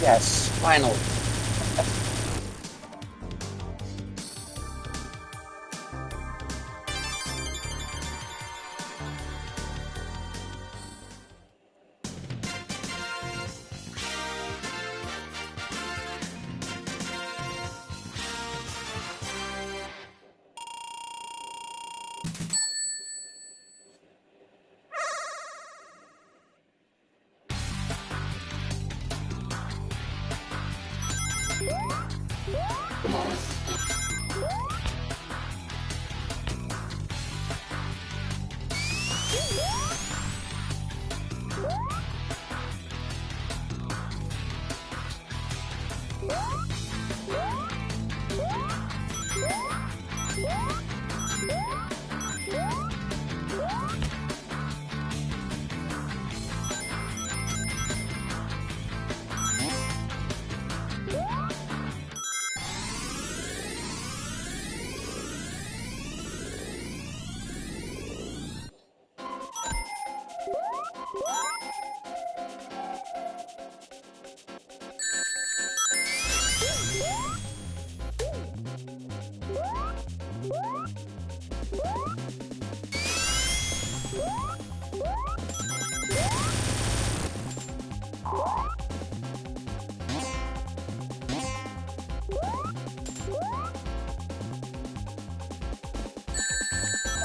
Yes, finally.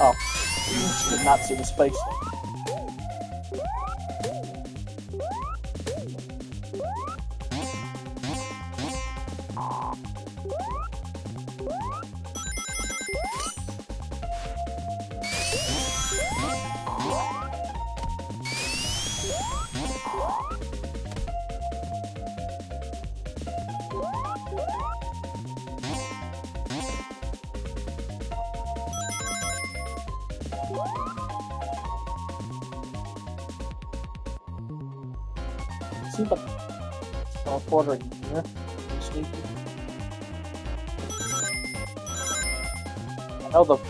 Oh, did not see the space there. see the teleporter in here. Sneaky. I know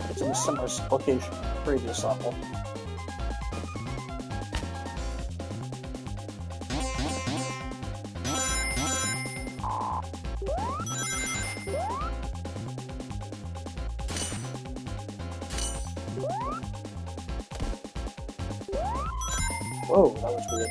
it's in a similar location to the previous level. Whoa, that was weird.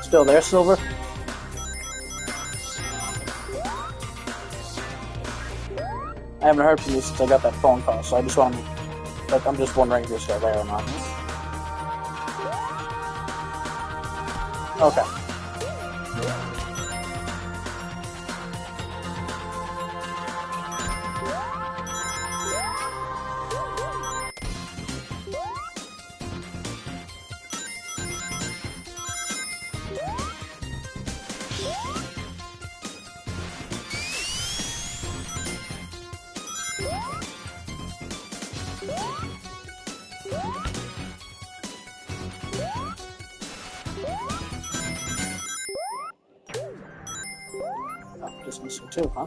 Still there, Silver? I haven't heard from you since I got that phone call, so I just want to, like, I'm just wondering if you're still there or not. Okay. Just missing two, huh?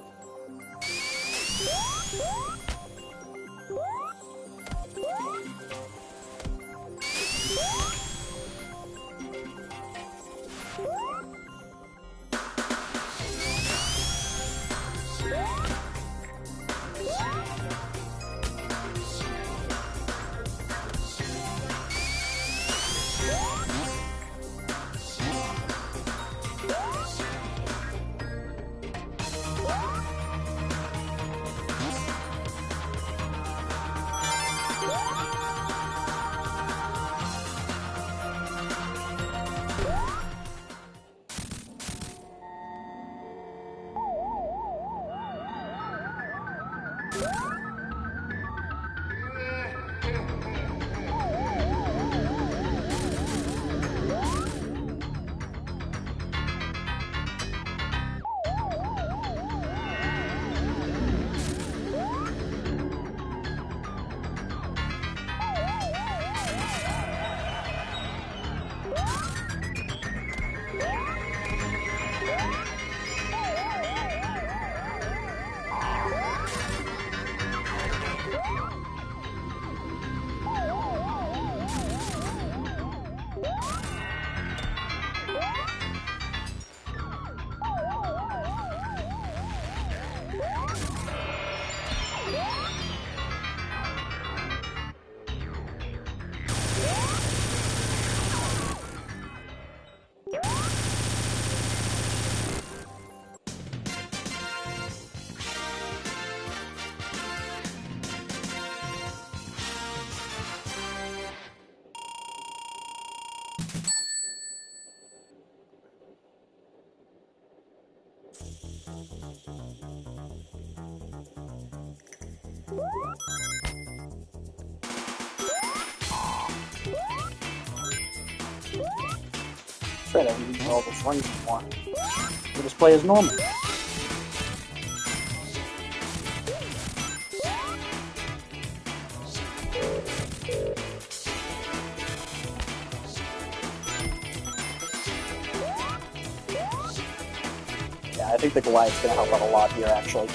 Try to use all those rings more. We'll just play as normal. Yeah, I think the Goliath's gonna help out a lot here, actually.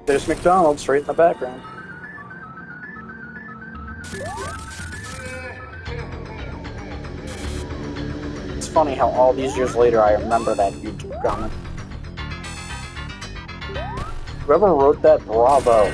There's McDonald's right in the background. It's funny how all these years later I remember that YouTube comment. Whoever wrote that, bravo.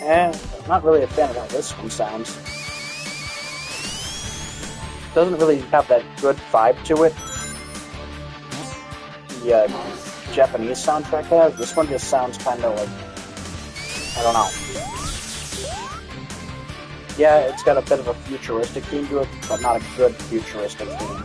I'm not really a fan of how this one sounds. Doesn't really have that good vibe to it. The Japanese soundtrack has. This one just sounds kind of like, I don't know. Yeah, it's got a bit of a futuristic theme to it, but not a good futuristic theme.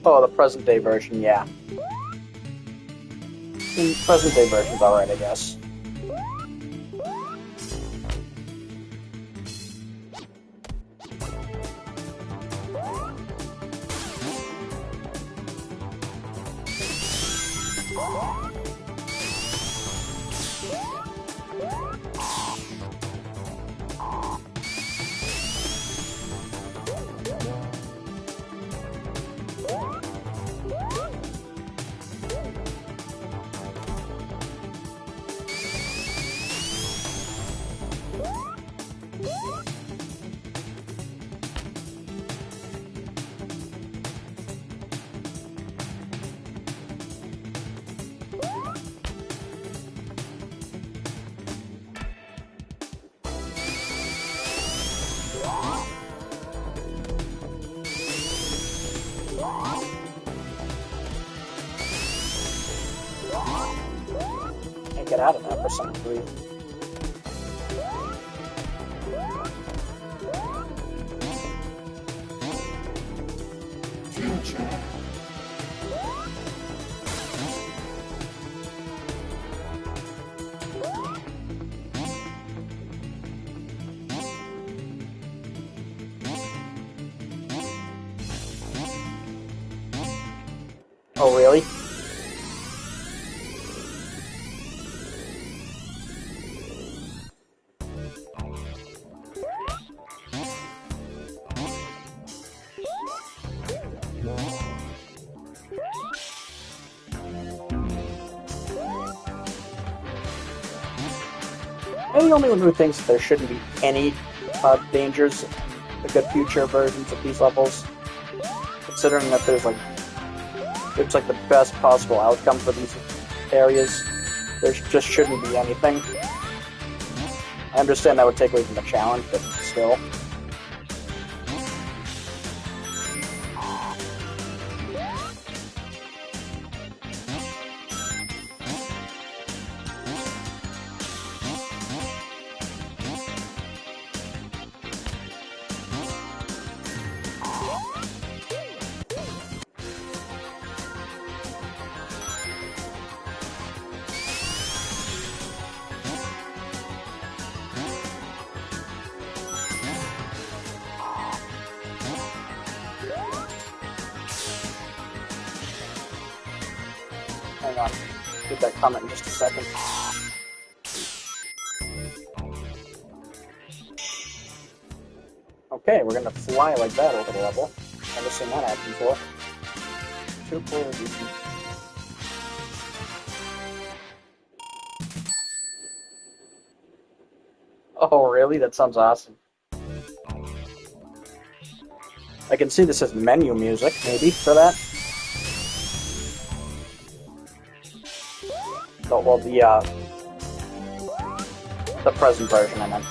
Oh, the present-day version, yeah. The present-day version's alright, I guess. Get out of that for some reason. Oh, really? And the only one who thinks there shouldn't be any dangers, the good future versions of these levels, considering that there's like it's like the best possible outcome for these areas. There just shouldn't be anything. I understand that would take away from the challenge, but still. Hang on, get that comment in just a second. Okay, we're gonna fly like that over the level. Never seen that happen before. Super decent. Oh, really? That sounds awesome. I can see this as menu music, maybe, for that. Oh, well, the present version, I meant.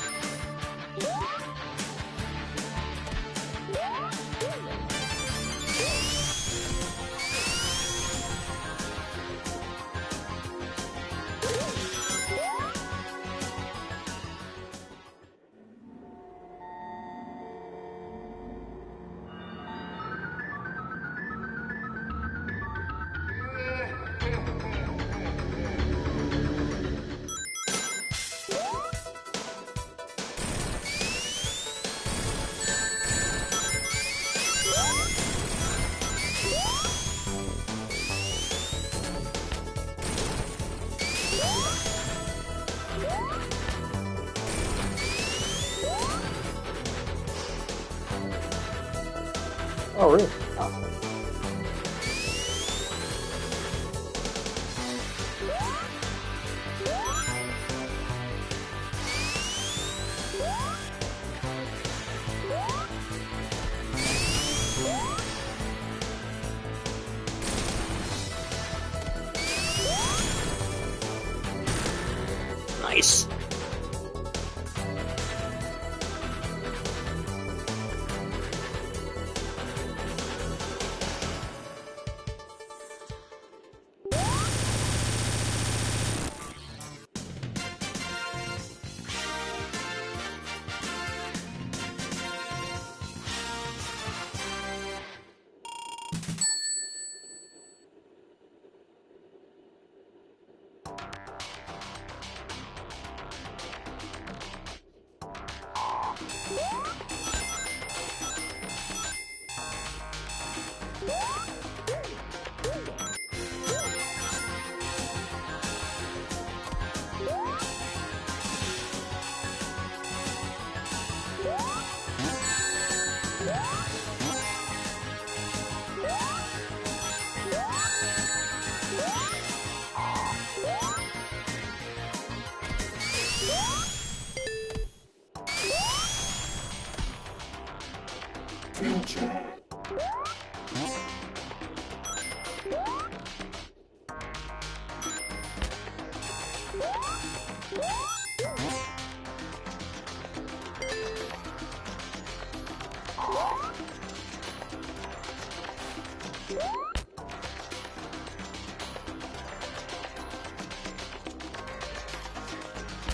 Oh, really? Oh. Nice.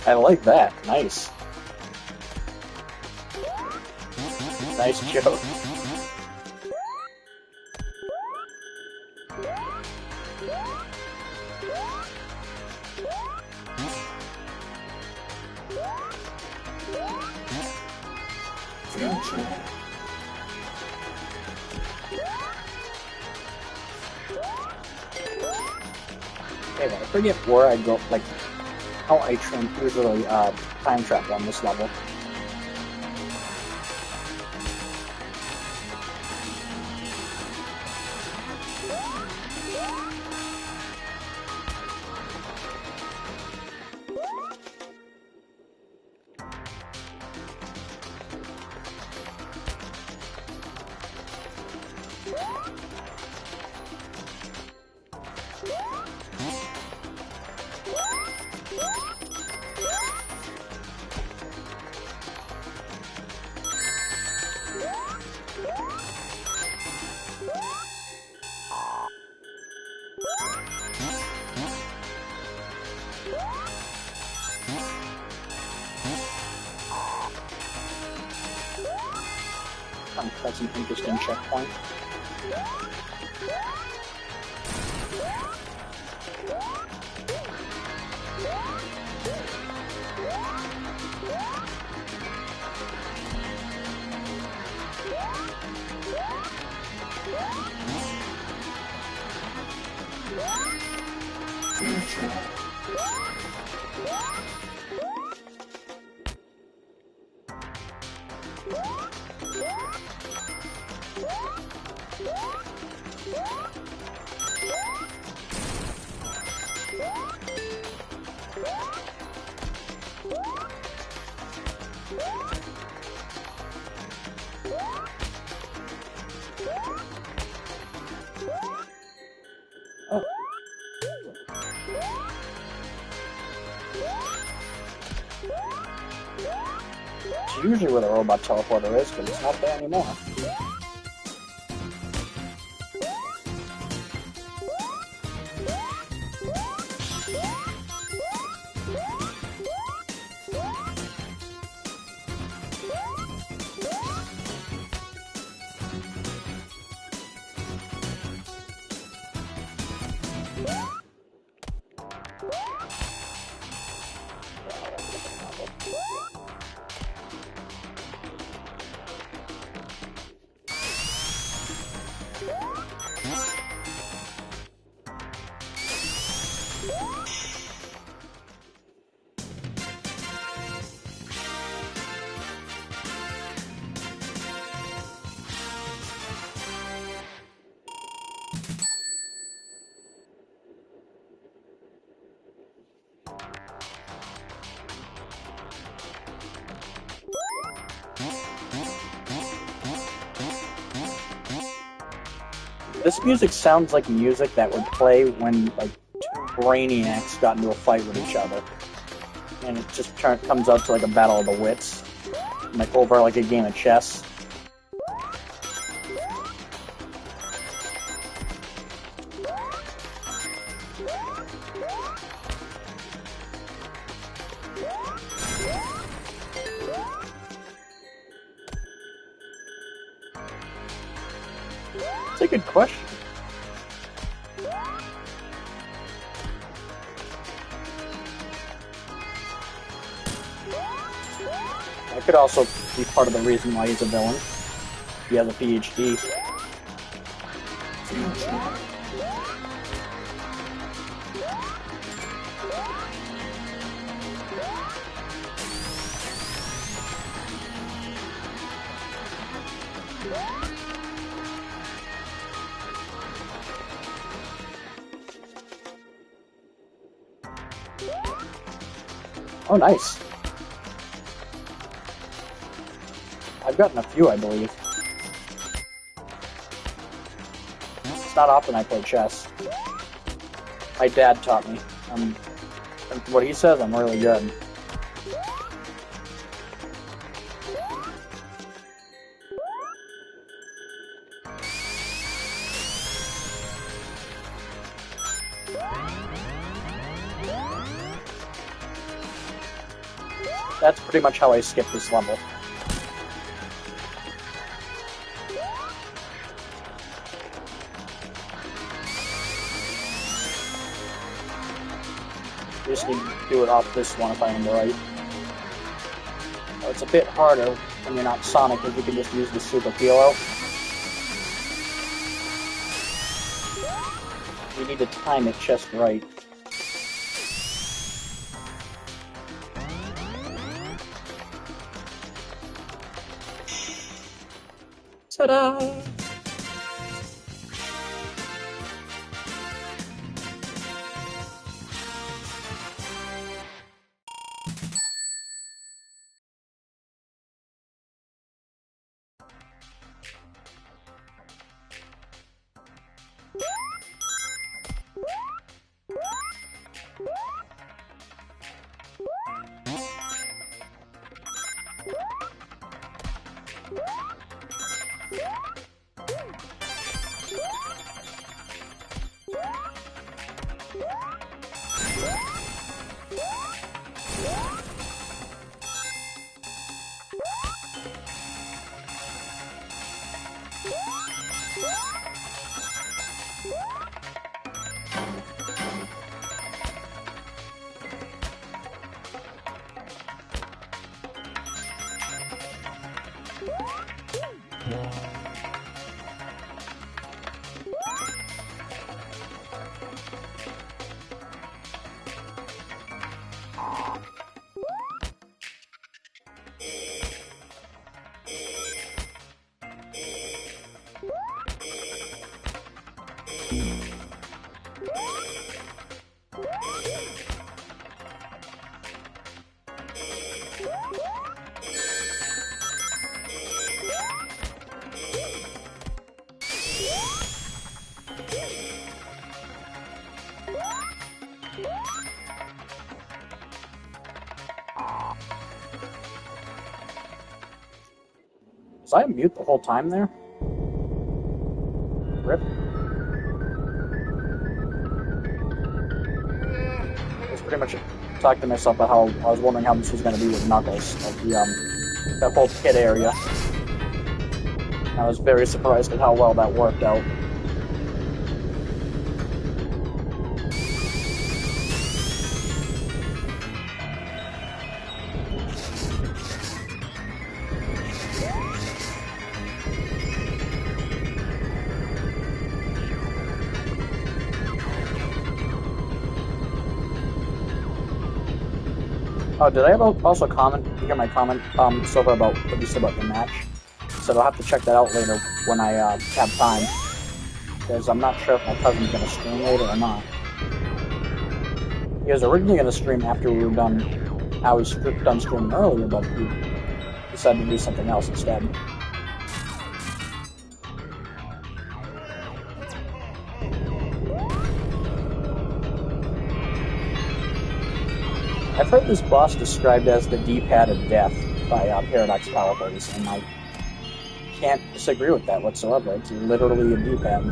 I like that. Nice. Nice joke. Okay, I forget where I go, like, how I usually time travel on this level. That's an interesting checkpoint. Oh. It's usually where the robot teleporter is, but it's not there anymore. This music sounds like music that would play when like two brainiacs got into a fight with each other, and it just comes out to like a battle of the wits, like over like a game of chess. That's a good question. That could also be part of the reason why he's a villain. He has a PhD. Oh, nice. I've gotten a few, I believe. It's not often I play chess. My dad taught me. And what he says, I'm really good. That's pretty much how I skip this level. Just need to do it off this one if I remember right. Oh, it's a bit harder when you're not Sonic, if you can just use the Super Kilo. You need to time it just right. Ta-da! Was I on mute the whole time there? Rip. I was pretty much talking to myself about how I was wondering how this was going to be with Knuckles, like that whole pit area. And I was very surprised at how well that worked out. Oh, did I also comment? You hear my comment, Silver, about what you said about the match? So I'll have to check that out later when I have time, because I'm not sure if my cousin's gonna stream later or not. He was originally gonna stream after we were done. I was done streaming earlier, but he decided to do something else instead. I've heard this boss described as the D-pad of death by Paradox Powerplays, and I can't disagree with that whatsoever. It's literally a D-pad.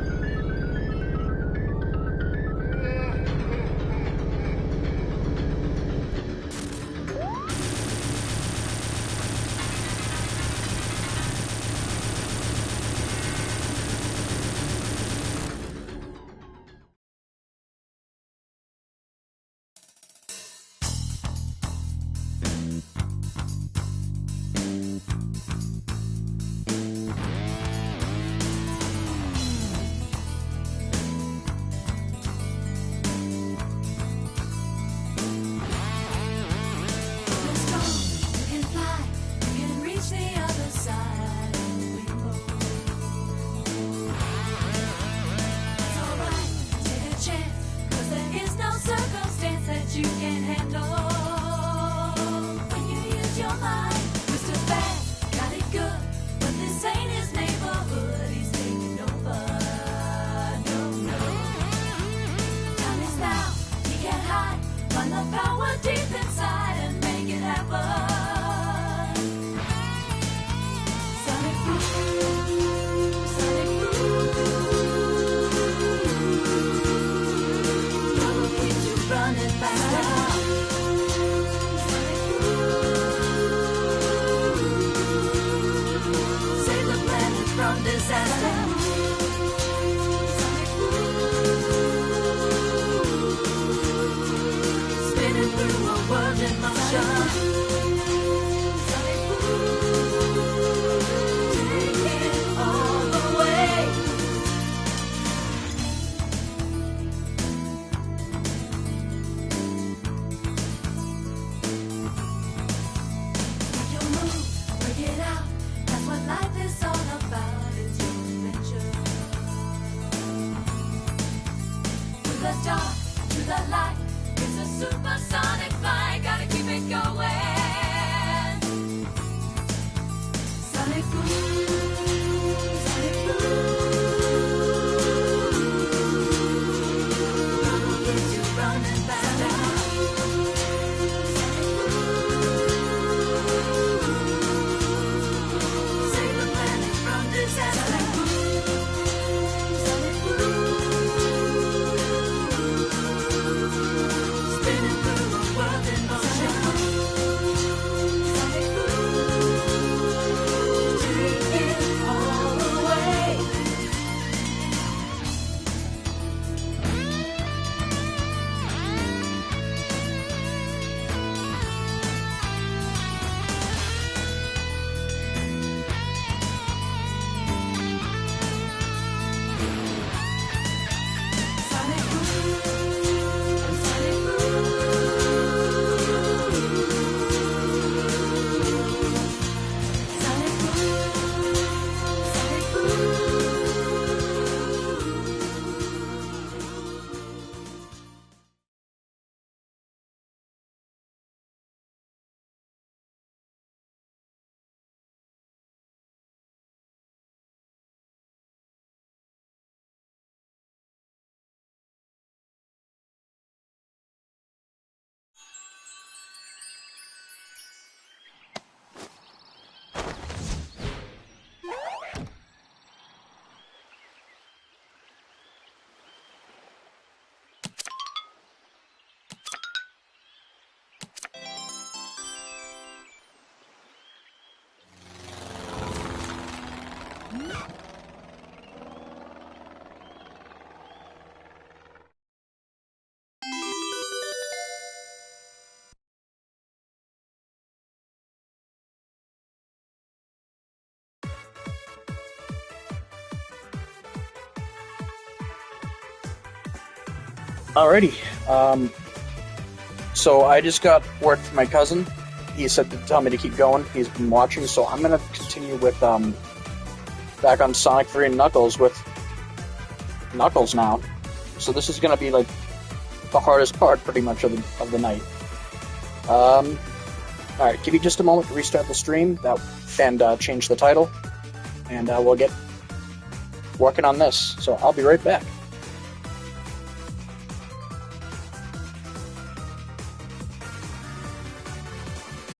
Alrighty. So I just got word from my cousin. He said to tell me to keep going. He's been watching, so I'm gonna continue with back on Sonic 3 and Knuckles with Knuckles now. So this is gonna be like the hardest part, pretty much of the night. All right, give me just a moment to restart the stream and change the title, and we'll get working on this. So I'll be right back.